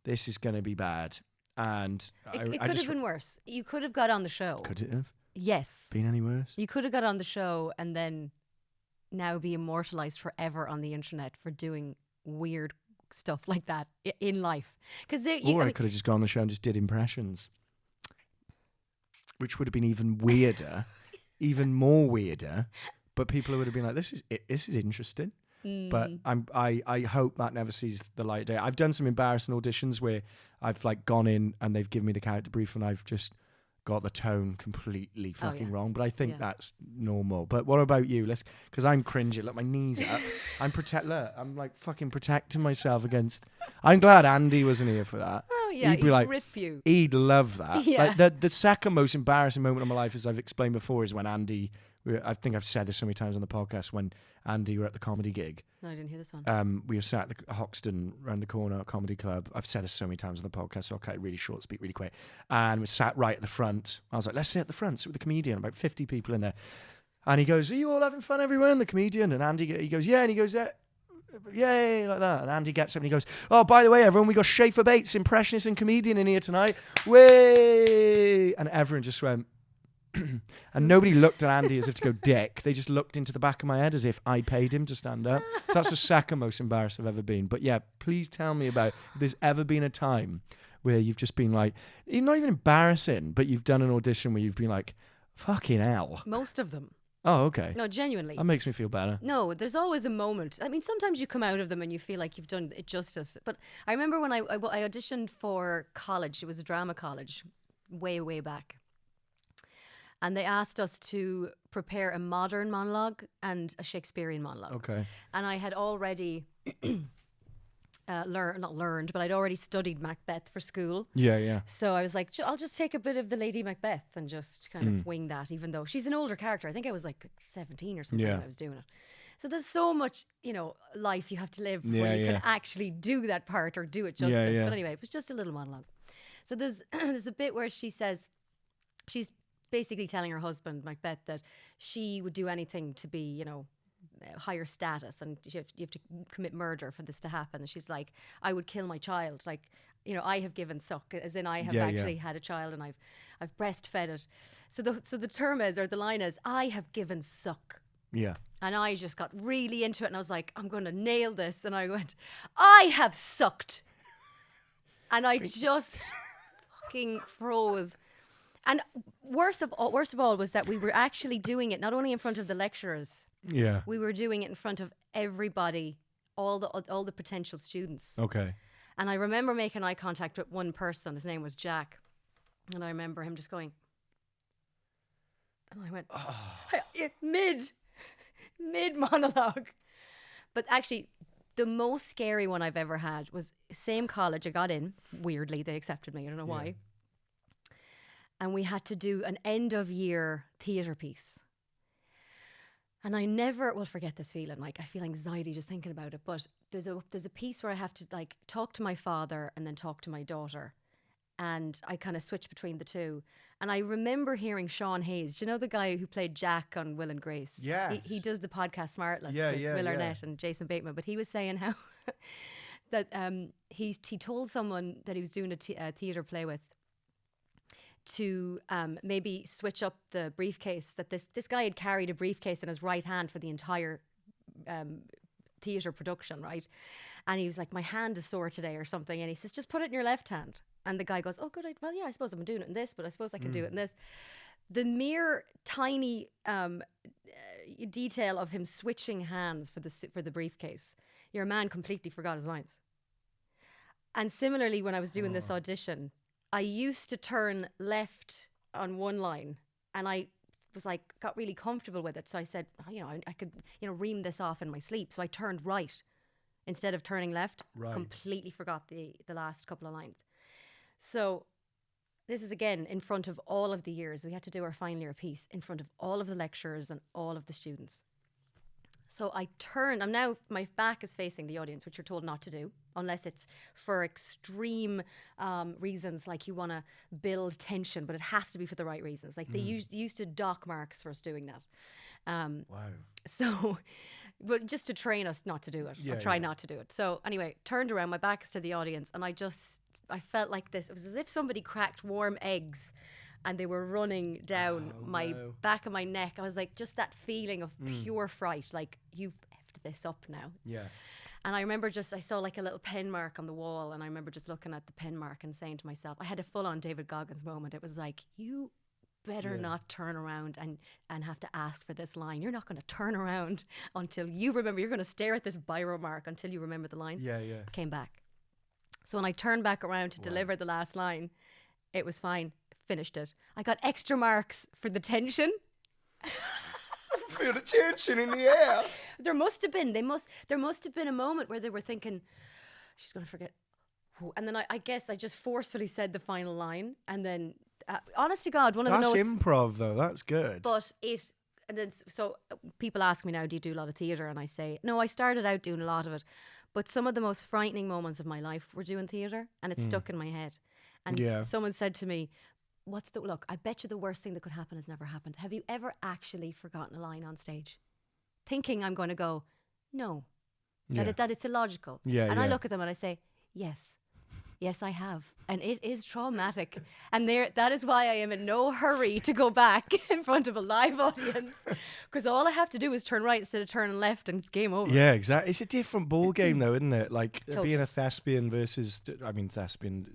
This is gonna be bad. And it could have been worse. You could have got on the show. Could it have? Yes. Been any worse? You could have got on the show and then now be immortalized forever on the internet for doing weird stuff like that in life. Or I could have just gone on the show and just did impressions, which would have been even weirder, even more weirder. But people would have been like, "This is interesting." But I hope that never sees the light of day. I've done some embarrassing auditions where I've like gone in and they've given me the character brief and I've just got the tone completely fucking wrong. But I think that's normal. But what about you? Because I'm cringing. Look, my knees up. I'm like fucking protecting myself against. I'm glad Andy wasn't here for that. Oh yeah, he'd like, rip you. He'd love that. Yeah. Like the second most embarrassing moment of my life, as I've explained before, is when Andy. I think I've said this so many times on the podcast, when Andy were at the comedy gig. No, I didn't hear this one. We were sat at the Hoxton round the corner comedy club. I've said this so many times on the podcast, so I'll cut it really short, speak really quick. And we sat right at the front. I was like, let's sit at the front, sit with the comedian, about 50 people in there. And he goes, are you all having fun everywhere? And the comedian, and Andy, he goes, yeah. And he goes, yeah, yay, like that. And Andy gets up and he goes, oh, by the way, everyone, we got Schaefer Bates, impressionist and comedian in here tonight. Way! And everyone just went, and nobody looked at Andy as if to go dick. They just looked into the back of my head as if I paid him to stand up. So that's the second most embarrassed I've ever been. But yeah, please tell me about if there's ever been a time where you've just been like, not even embarrassing, but you've done an audition where you've been like, fucking hell. Most of them. Oh, okay. No, genuinely. That makes me feel better. No, there's always a moment. I mean, sometimes you come out of them and you feel like you've done it justice. But I remember when I auditioned for college. It was a drama college way, way back. And they asked us to prepare a modern monologue and a Shakespearean monologue. Okay. And I had already not learned, but I'd already studied Macbeth for school. Yeah, yeah. So I was like, I'll just take a bit of the Lady Macbeth and just kind of wing that, even though she's an older character. I think I was like 17 or something when I was doing it. So there's so much, life you have to live before you can actually do that part or do it justice. Yeah, yeah. But anyway, it was just a little monologue. So there's a bit where she says, she's basically telling her husband, Macbeth, that she would do anything to be, higher status, and you have to commit murder for this to happen. And she's like, I would kill my child. Like, I have given suck, as in I have actually had a child and I've breastfed it. So the term is, or the line is, I have given suck. Yeah. And I just got really into it and I was like, I'm going to nail this. And I went, I have sucked. And I just fucking froze. And worst of all was that we were actually doing it not only in front of the lecturers. Yeah. We were doing it in front of everybody, all the potential students. Okay. And I remember making eye contact with one person. His name was Jack. And I remember him just going. And I went, mid monologue. But actually, the most scary one I've ever had was same college. I got in. Weirdly, they accepted me. I don't know why. and we had to do an end of year theatre piece. And I never will forget this feeling. Like, I feel anxiety just thinking about it. But there's a piece where I have to like talk to my father and then talk to my daughter. And I kind of switch between the two. And I remember hearing Sean Hayes. Do you know the guy who played Jack on Will and Grace? Yes. He does the podcast Smartless with Will Arnett and Jason Bateman. But he was saying how that he told someone that he was doing a theatre play with to maybe switch up the briefcase, that this guy had carried a briefcase in his right hand for the entire theatre production, right? And he was like, my hand is sore today or something. And he says, just put it in your left hand. And the guy goes, oh, good. Well, yeah, I suppose I'm doing it in this, but I suppose I can do it in this. The mere tiny detail of him switching hands for the briefcase, your man completely forgot his lines. And similarly, when I was doing this audition, I used to turn left on one line, and I was like, got really comfortable with it. So I said, I could, ream this off in my sleep. So I turned right instead of turning left. Right. Completely forgot the last couple of lines. So this is again in front of all of the years. We had to do our final year piece in front of all of the lecturers and all of the students. So I turned, my back is facing the audience, which you're told not to do, unless it's for extreme reasons, like you want to build tension, but it has to be for the right reasons. Like they used to dock marks for us doing that. Wow. So, but just to train us not to do it, or try not to do it. So anyway, turned around, my back is to the audience, and I felt like this. It was as if somebody cracked warm eggs and they were running down my back of my neck. I was like, just that feeling of pure fright, like, you've effed this up now. Yeah. And I remember I saw like a little pen mark on the wall, and I remember just looking at the pen mark and saying to myself, I had a full-on David Goggins moment. It was like, you better not turn around and have to ask for this line. You're not going to turn around until you remember. You're going to stare at this biro mark until you remember the line. Yeah. Came back. So when I turned back around to deliver the last line, it was fine. Finished it. I got extra marks for the tension. Feel the tension in the air. There must have been. There must have been a moment where they were thinking, she's going to forget. And then I guess I just forcefully said the final line. And then, honest to God, one of the notes. That's improv, though. That's good. And then, so people ask me now, do you do a lot of theatre? And I say, no, I started out doing a lot of it. But some of the most frightening moments of my life were doing theatre, and it stuck in my head. And someone said to me, look, I bet you the worst thing that could happen has never happened. Have you ever actually forgotten a line on stage? Thinking I'm going to go, no, that it's illogical. I look at them and I say, yes, I have. And it is traumatic. And that is why I am in no hurry to go back in front of a live audience, because all I have to do is turn right instead of turning left, and it's game over. Yeah, exactly. It's a different ball game though, isn't it? Like being a thespian versus, thespian,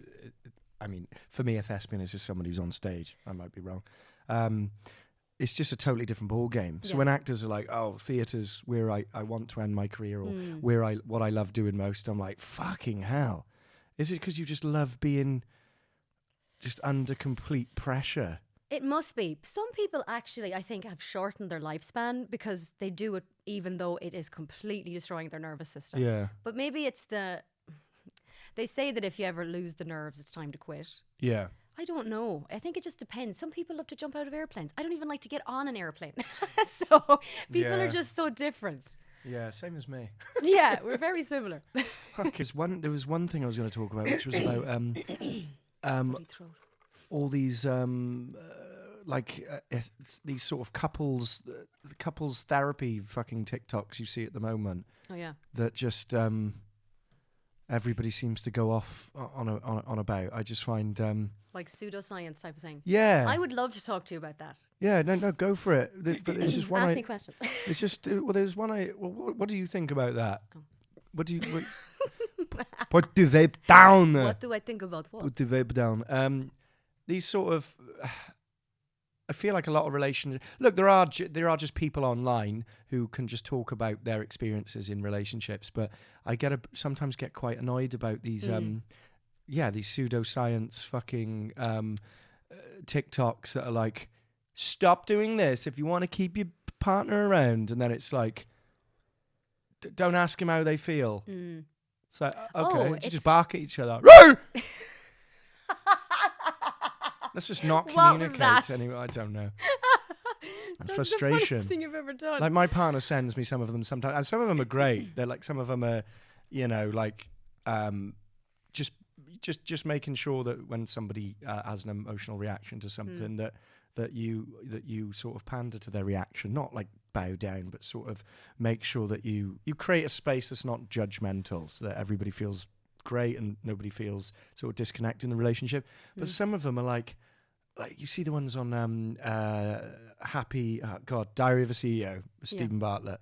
for me, a thespian is just somebody who's on stage. I might be wrong. It's just a totally different ball game. So when actors are like, oh, theatre's where I want to end my career, or what I love doing most, I'm like, fucking hell. Is it because you just love being just under complete pressure? It must be. Some people actually, I think, have shortened their lifespan because they do it even though it is completely destroying their nervous system. Yeah. But maybe it's they say that if you ever lose the nerves, it's time to quit. Yeah. I don't know. I think it just depends. Some people love to jump out of airplanes. I don't even like to get on an airplane. So people are just so different. Yeah, same as me. Yeah, we're very similar. There was one thing I was going to talk about, which was about all these these sort of couples therapy fucking TikToks you see at the moment. Oh yeah. That just everybody seems to go off on about. I just find like pseudoscience type of thing. Yeah. I would love to talk to you about that. Yeah, no, go for it. But it's just one. Ask me questions. It's just there's one. What do you think about that? Oh. What do you? Put the vape down. What do I think about what? Put the vape down. These sort of. I feel like a lot of relationships. Look, there are just people online who can just talk about their experiences in relationships, but I sometimes get quite annoyed about these these pseudoscience fucking TikToks that are like, stop doing this if you want to keep your partner around, and then it's like, don't ask him how they feel. It's like, okay, you just bark at each other. Let's just not What was communicate that? anyway. I don't know. That's frustration. the funniest thing you've ever done. Like my partner sends me some of them sometimes, and some of them are great. They're like, some of them are, you know, like just making sure that when somebody has an emotional reaction to something that you sort of pander to their reaction, not like bow down, but sort of make sure that you create a space that's not judgmental, so that everybody feels great and nobody feels sort of disconnected in the relationship. But some of them are like you see the ones on Diary of a CEO, Stephen Bartlett.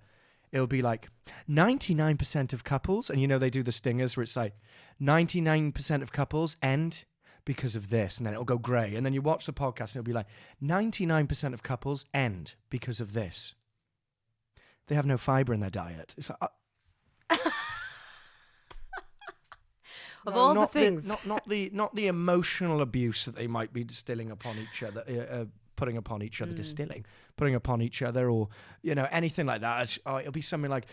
It'll be like 99% of couples, and you know they do the stingers where it's like 99% of couples end because of this, and then it'll go grey, and then you watch the podcast and it'll be like 99% of couples end because of this. They have no fibre in their diet. It's like of all the things, not the emotional abuse that they might be distilling upon each other, putting upon each other, putting upon each other, or you know, anything like that. It'll be something like,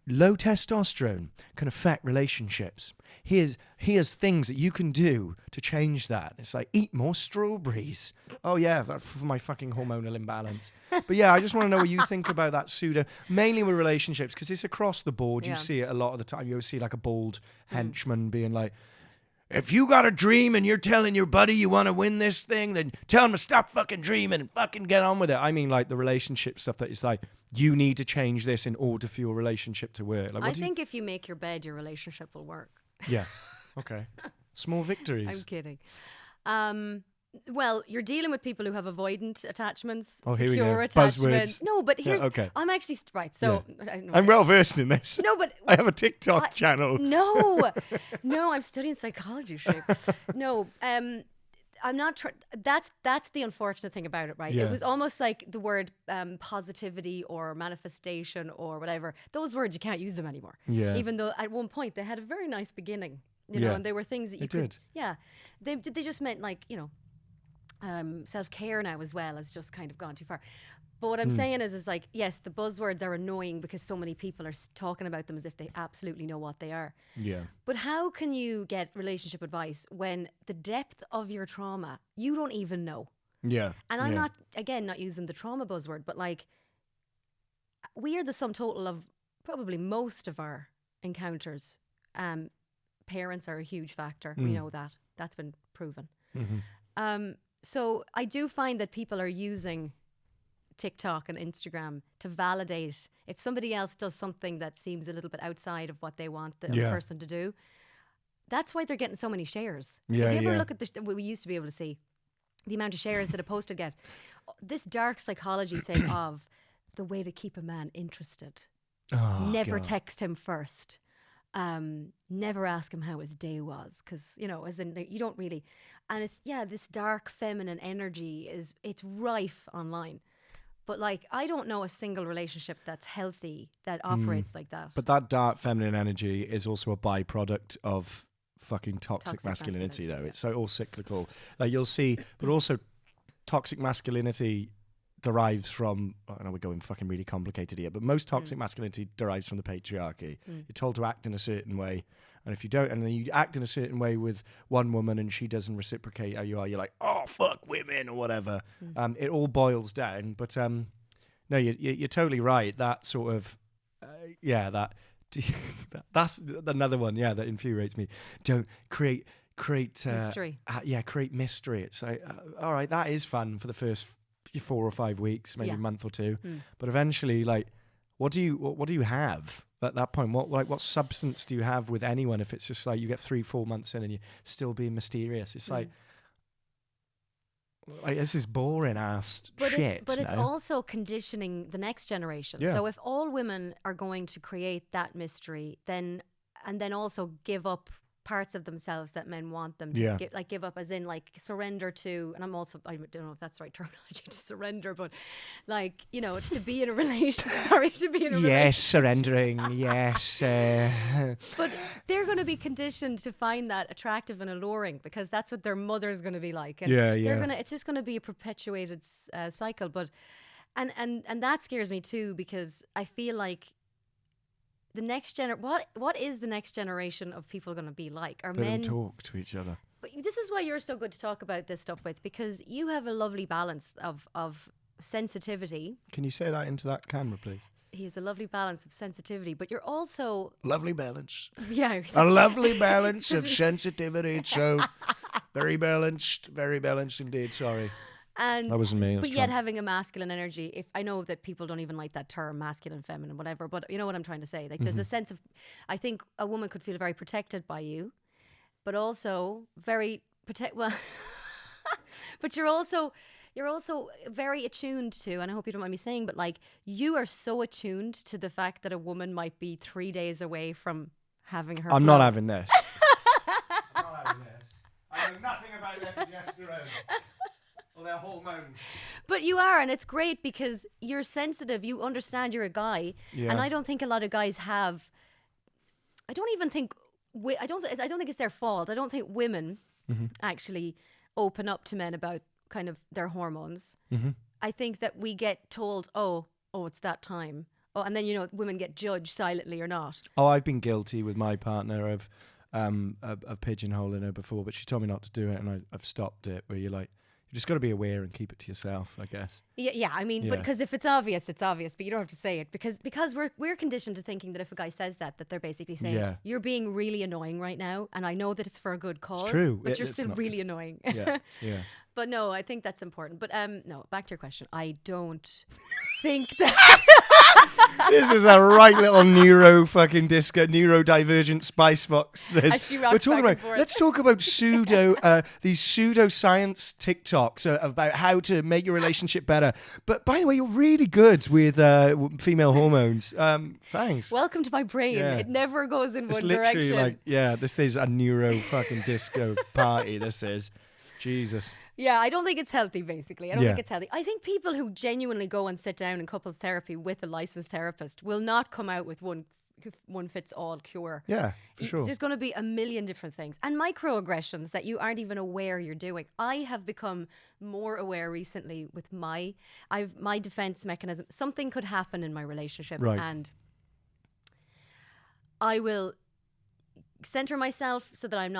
low testosterone can affect relationships. Here's things that you can do to change that. It's like, eat more strawberries. Oh yeah, for my fucking hormonal imbalance. But yeah, I just want to know what you think about that pseudo, mainly with relationships, because it's across the board. You see it a lot of the time. You see like a bald henchman being like, if you got a dream and you're telling your buddy you want to win this thing, then tell him to stop fucking dreaming and fucking get on with it. I mean, like the relationship stuff that is like, you need to change this in order for your relationship to work. Like, I think if you make your bed, your relationship will work. Yeah. Okay. Small victories. I'm kidding. Well, you're dealing with people who have avoidant attachments, here we secure go. attachments. Buzzwords. No, but here's, okay. I'm actually, right, so. I'm well versed in this. No, but. I have a TikTok channel. No, I'm studying psychology, Shape. No, I'm not. That's the unfortunate thing about it, right? Yeah. It was almost like the word positivity or manifestation or whatever. Those words, you can't use them anymore. Yeah. Even though at one point they had a very nice beginning, you know, and they were things that you could. Did. Yeah. They just meant like, you know, self-care now as well has just kind of gone too far. But what I'm saying is like, yes, the buzzwords are annoying because so many people are talking about them as if they absolutely know what they are. Yeah. But how can you get relationship advice when the depth of your trauma, you don't even know? Yeah. And I'm not using the trauma buzzword, but like, we are the sum total of probably most of our encounters. Parents are a huge factor. We know that. That's been proven. So I do find that people are using TikTok and Instagram to validate if somebody else does something that seems a little bit outside of what they want the other person to do. That's why they're getting so many shares. Yeah, if you ever look at we used to be able to see the amount of shares that a post would get, this dark psychology thing of the way to keep a man interested. Never text him first. Never ask him how his day was, because, you know, as in, you don't really, and it's, this dark feminine energy it's rife online. But like, I don't know a single relationship that's healthy that operates like that. But that dark feminine energy is also a byproduct of fucking toxic masculinity, though. Yeah. It's so all cyclical. Like you'll see, but also toxic masculinity derives from, I know we're going fucking really complicated here, but most toxic masculinity derives from the patriarchy. You're told to act in a certain way, and if you don't, and then you act in a certain way with one woman and she doesn't reciprocate how you are, you're like, oh, fuck women or whatever. It all boils down, but no, you're totally right. That sort of, that's another one, that infuriates me. Don't create Mystery. Create mystery. It's like, all right, that is fun for the first 4 or 5 weeks, maybe a month or two, but eventually, like, what do you have at that point? What substance do you have with anyone if it's just like you get 3-4 months in and you're still being mysterious? It's like this is boring ass shit. But it's also conditioning the next generation. Yeah. So if all women are going to create that mystery, then also give up parts of themselves that men want them to give up, as in like surrender to, and I don't know if that's the right terminology to surrender, but like, you know, to be in a relationship. Yes, surrendering. Yes. But they're going to be conditioned to find that attractive and alluring because that's what their mother's going to be like. And it's just going to be a perpetuated cycle. But and that scares me too, because I feel like the next what is the next generation of people going to be like? Are They men don't talk to each other? But this is why you're so good to talk about this stuff with, because you have a lovely balance of sensitivity. Can you say that into that camera, please? He has a lovely balance of sensitivity, but you're also Lovely balance. yeah, A lovely balance of sensitivity. So very balanced indeed. Sorry. and That wasn't me. but yet having a masculine energy. If I know that people don't even like that term, masculine, feminine, whatever, but you know what I'm trying to say. Like there's a sense of, I think a woman could feel very protected by you, but also very well, but you're also very attuned to, and I hope you don't mind me saying, but like you are so attuned to the fact that a woman might be 3 days away from having her. I'm flow. not having this. I'm not having this. I know nothing about their progesterone or their hormones. But you are, and it's great because you're sensitive. You understand you're a guy, and I don't think a lot of guys have. I don't even think. I don't think it's their fault. I don't think women actually open up to men about kind of their hormones. I think that we get told, oh, it's that time. Oh, and then, you know, women get judged silently or not. Oh, I've been guilty with my partner of pigeonholing her before, but she told me not to do it, and I've stopped it. Where you're like, you just got to be aware and keep it to yourself, I guess. Yeah. I mean, but because if it's obvious, it's obvious. But you don't have to say it because we're conditioned to thinking that if a guy says that they're basically saying you're being really annoying right now, and I know that it's for a good cause. It's true, but you're still really annoying. Yeah. But no, I think that's important. But no, back to your question. I don't think that. This is a right little neurodivergent spice box. Let's talk about these pseudoscience TikToks about how to make your relationship better. But by the way, you're really good with female hormones. Thanks. Welcome to my brain. Yeah. It never goes in one literally direction. This is a disco party. This is. Jesus. Yeah, I don't think it's healthy, basically. I don't think it's healthy. I think people who genuinely go and sit down in couples therapy with a licensed therapist will not come out with one fits all cure. Yeah, for sure. There's going to be a million different things. And microaggressions that you aren't even aware you're doing. I have become more aware recently with my defense mechanism. Something could happen in my relationship and I will center myself so that I'm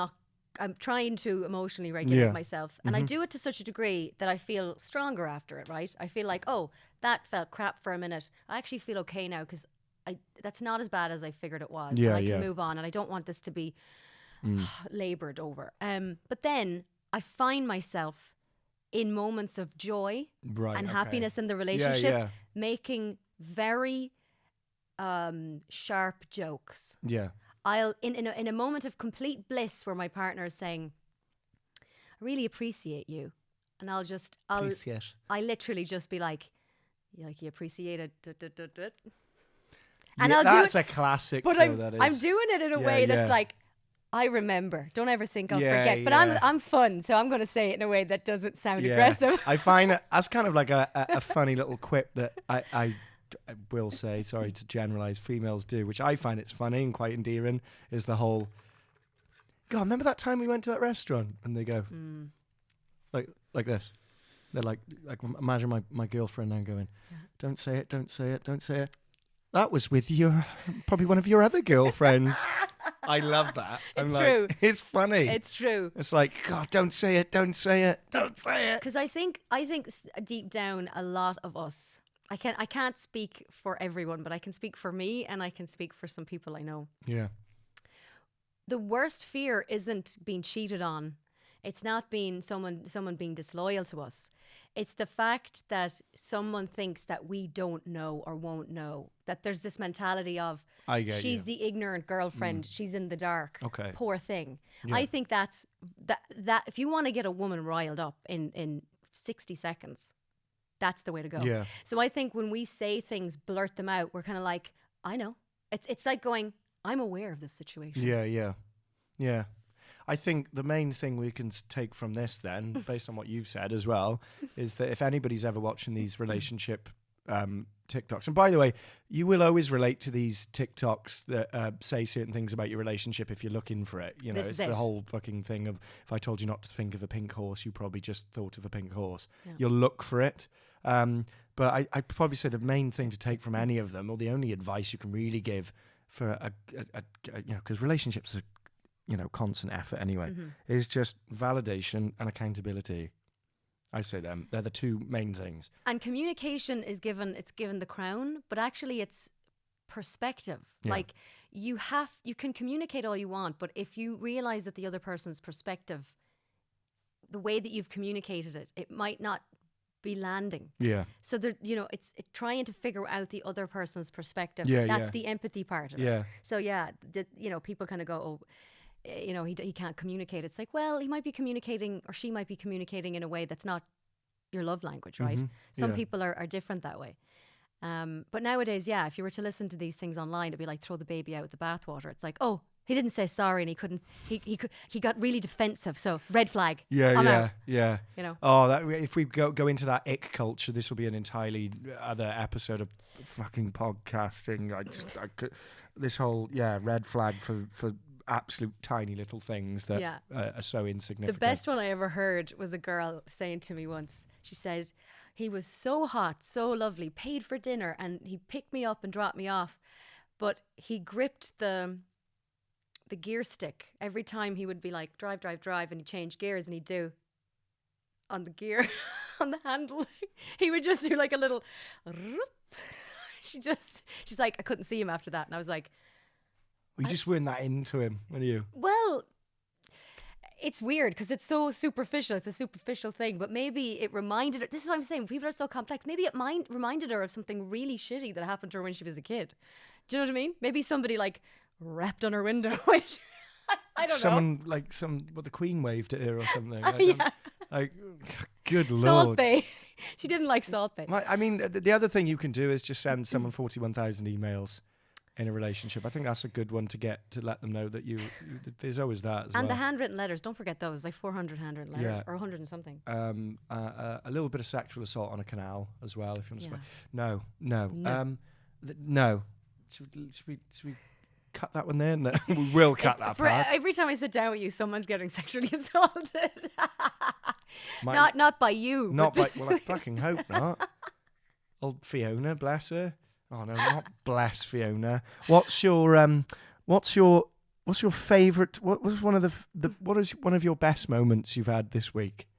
trying to emotionally regulate myself. And I do it to such a degree that I feel stronger after it, right? I feel like, oh, that felt crap for a minute. I actually feel okay now because that's not as bad as I figured it was. Yeah, and I can move on. And I don't want this to be laboured over. But then I find myself in moments of joy and happiness in the relationship making very sharp jokes. Yeah. I'll in a moment of complete bliss where my partner is saying, "I really appreciate you," and I literally just be like you appreciate it, and I'll do it. That's a classic. But I'm doing it in a way that's like, I remember. Don't ever think I'll forget. But I'm fun, so I'm going to say it in a way that doesn't sound aggressive. I find that as kind of like a funny little quip that I will say, sorry to generalize, females do, which I find it's funny and quite endearing, is the whole, God, remember that time we went to that restaurant? And they go, like this. They're like imagine my girlfriend now going, don't say it, don't say it, don't say it. That was with probably one of your other girlfriends. I love that. It's true. It's funny. It's true. It's like, God, don't say it, don't say it, don't say it. Because I think deep down, a lot of us, I can't speak for everyone, but I can speak for me and I can speak for some people I know. Yeah. The worst fear isn't being cheated on. It's not being someone being disloyal to us. It's the fact that someone thinks that we don't know or won't know. That there's this mentality of she's the ignorant girlfriend. She's in the dark. Okay. Poor thing. Yeah. I think that if you want to get a woman riled up in 60 seconds, that's the way to go. Yeah. So I think when we say things, blurt them out, we're kind of like, I know. It's like going, I'm aware of this situation. Yeah. I think the main thing we can take from this then, based on what you've said as well, is that if anybody's ever watching these relationship TikToks, and by the way, you will always relate to these TikToks that say certain things about your relationship if you're looking for it. You know, it's the whole fucking thing of, if I told you not to think of a pink horse, you probably just thought of a pink horse. Yeah. You'll look for it. But I'd probably say the main thing to take from any of them, or the only advice you can really give for because relationships are constant effort anyway, is just validation and accountability. I say them. They're the two main things. And communication is given the crown, but actually it's perspective. Yeah. Like you can communicate all you want, but if you realize that the other person's perspective, the way that you've communicated it might not be landing. Yeah. So there, it's trying to figure out the other person's perspective. Yeah, That's yeah. the empathy part of Yeah. it. So people kind of go, oh, he can't communicate. It's like, well, he might be communicating, or she might be communicating in a way that's not your love language, right? Some people are different that way. But nowadays, if you were to listen to these things online, it'd be like throw the baby out with the bathwater. It's like, oh, he didn't say sorry, and he got really defensive. So red flag. I'm out. Yeah. Oh, if we go into that ick culture, this will be an entirely other episode of fucking podcasting. This whole red flag for absolute tiny little things that are so insignificant. The best one I ever heard was a girl saying to me once. She said, he was so hot, so lovely, paid for dinner, and he picked me up and dropped me off, but he gripped the gear stick every time he would be like, drive, and he'd change gears, and he'd do on the gear, on the handle. He would just do like a little she's like, I couldn't see him after that. And I was like, you just weren't that into him, were you? Well, it's weird because it's so superficial. It's a superficial thing, but maybe it reminded her. This is what I'm saying. People are so complex. Maybe it reminded her of something really shitty that happened to her when she was a kid. Do you know what I mean? Maybe somebody like rapped on her window. I don't know. Someone like the Queen waved at her or something. Like, good lord. Salt Bay. She didn't like Salt Bay. I mean, the other thing you can do is just send someone 41,000 emails in a relationship. I think that's a good one to let them know that there's always that as well. And the handwritten letters, don't forget those, like 400 handwritten letters, or 100 and something. A little bit of sexual assault on a canal as well, if you want to. No. No. Should we cut that one there? No, we will cut that part. Every time I sit down with you, someone's getting sexually assaulted. Not by you. Not by. Well, I fucking hope not. Old Fiona, bless her. Oh no, not bless Fiona. What's your favourite? What was one of what is one of your best moments you've had this week?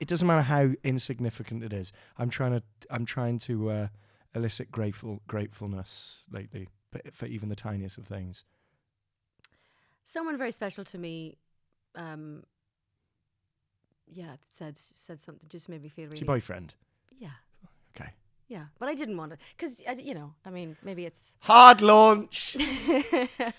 It doesn't matter how insignificant it is. I'm trying to elicit gratefulness lately, for even the tiniest of things. Someone very special to me, said something, just made me feel really. It's your boyfriend. Yeah. Okay. Yeah, but I didn't want it because maybe it's hard launch.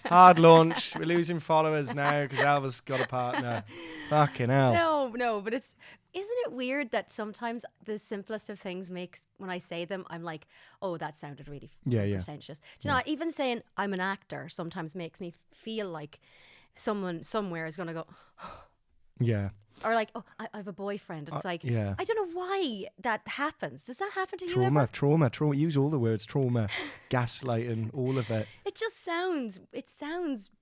Hard launch. We're losing followers now because Elva's got a partner. Fucking hell. No, but isn't it weird that sometimes the simplest of things when I say them, I'm like, oh, that sounded really pretentious. Do you know, even saying I'm an actor sometimes makes me feel like someone somewhere is going to go, yeah. Or like, oh, I have a boyfriend. It's like, I don't know why that happens. Does that happen to you ever? Trauma. Use all the words, trauma, gaslighting, all of it. It just sounds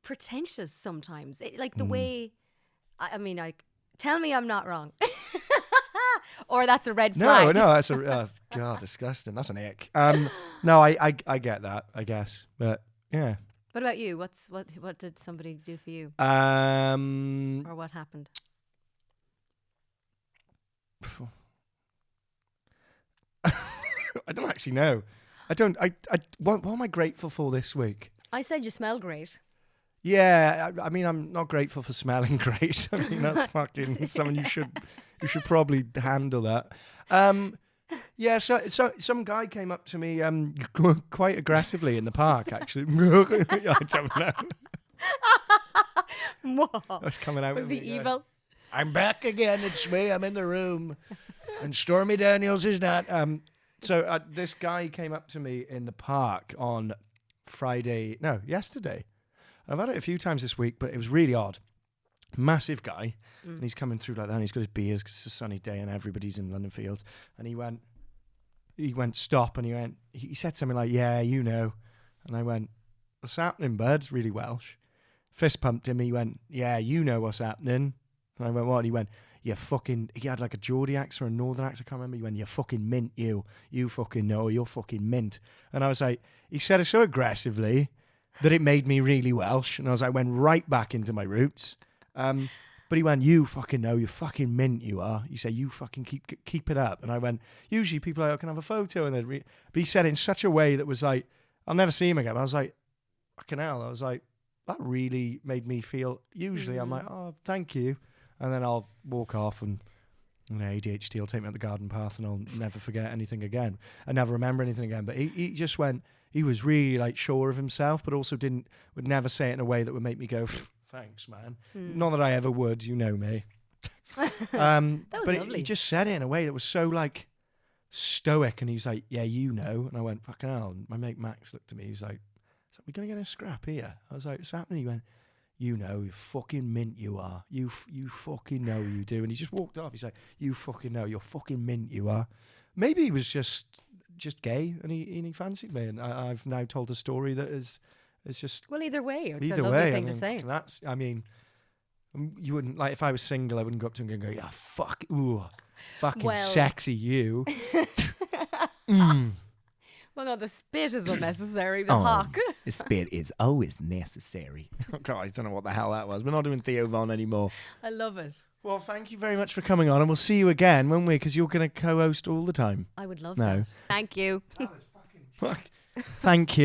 pretentious sometimes. The way, tell me I'm not wrong. Or that's a red flag. No, that's God, disgusting. That's an ick. No, I get that, I guess. But yeah. What about you? What did somebody do for you? Or what happened? I don't actually know. What am I grateful for this week? I said you smell great. Yeah, I mean, I'm not grateful for smelling great. I mean, that's fucking something you should probably handle that. So some guy came up to me quite aggressively in the park, actually. I don't know. I was coming out. Was he evil? I'm back again. It's me. I'm in the room. And Stormy Daniels is not. So this guy came up to me in the park on yesterday. I've had it a few times this week, but it was really odd. Massive guy. And he's coming through like that. And he's got his beers because it's a sunny day and everybody's in London Fields. And he went, stop. And he said something like, yeah, you know. And I went, what's happening, bud? It's really Welsh. Fist pumped him. He went, yeah, you know what's happening. And I went, what? And he went, he had like a Geordie accent or a Northern accent, I can't remember. He went, you fucking mint, you fucking know, you're fucking mint. And I was like, he said it so aggressively. that it made me really Welsh. And I was like, went right back into my roots. But he went, you fucking know, you fucking mint you are. He said, you fucking keep it up. And I went, usually people are like, I can have a photo. And but he said it in such a way that was like, I'll never see him again. I was like, fucking hell. I was like, that really made me feel, usually I'm like, oh, thank you. And then I'll walk off and ADHD will take me up the garden path and I'll never forget anything again. I never remember anything again. But he just went, he was really like sure of himself, but also would never say it in a way that would make me go, thanks, man. Not that I ever would, you know me. That was but lovely. he just said it in a way that was so like stoic, and he was like, yeah, you know. And I went, fucking hell. And my mate Max looked at me, he was like, we're going to get a scrap here. I was like, what's happening? He went, you know, you fucking mint you are. You fucking know you do. And he just walked off. He's like, you fucking know, you're fucking mint you are. Maybe he was just gay and he fancied me. And I've now told a story that is just... Well, either way, it's either a lovely way, thing to say. That's, I mean, you wouldn't, like, if I was single, I wouldn't go up to him and go, yeah, fucking sexy you. Well, no, the spit is unnecessary. The hawk. The spit is always necessary. Oh, God, I don't know what the hell that was. We're not doing Theo Von anymore. I love it. Well, thank you very much for coming on, and we'll see you again, won't we? Because you're going to co-host all the time. I would love No. that. Thank you. Thank you. Thank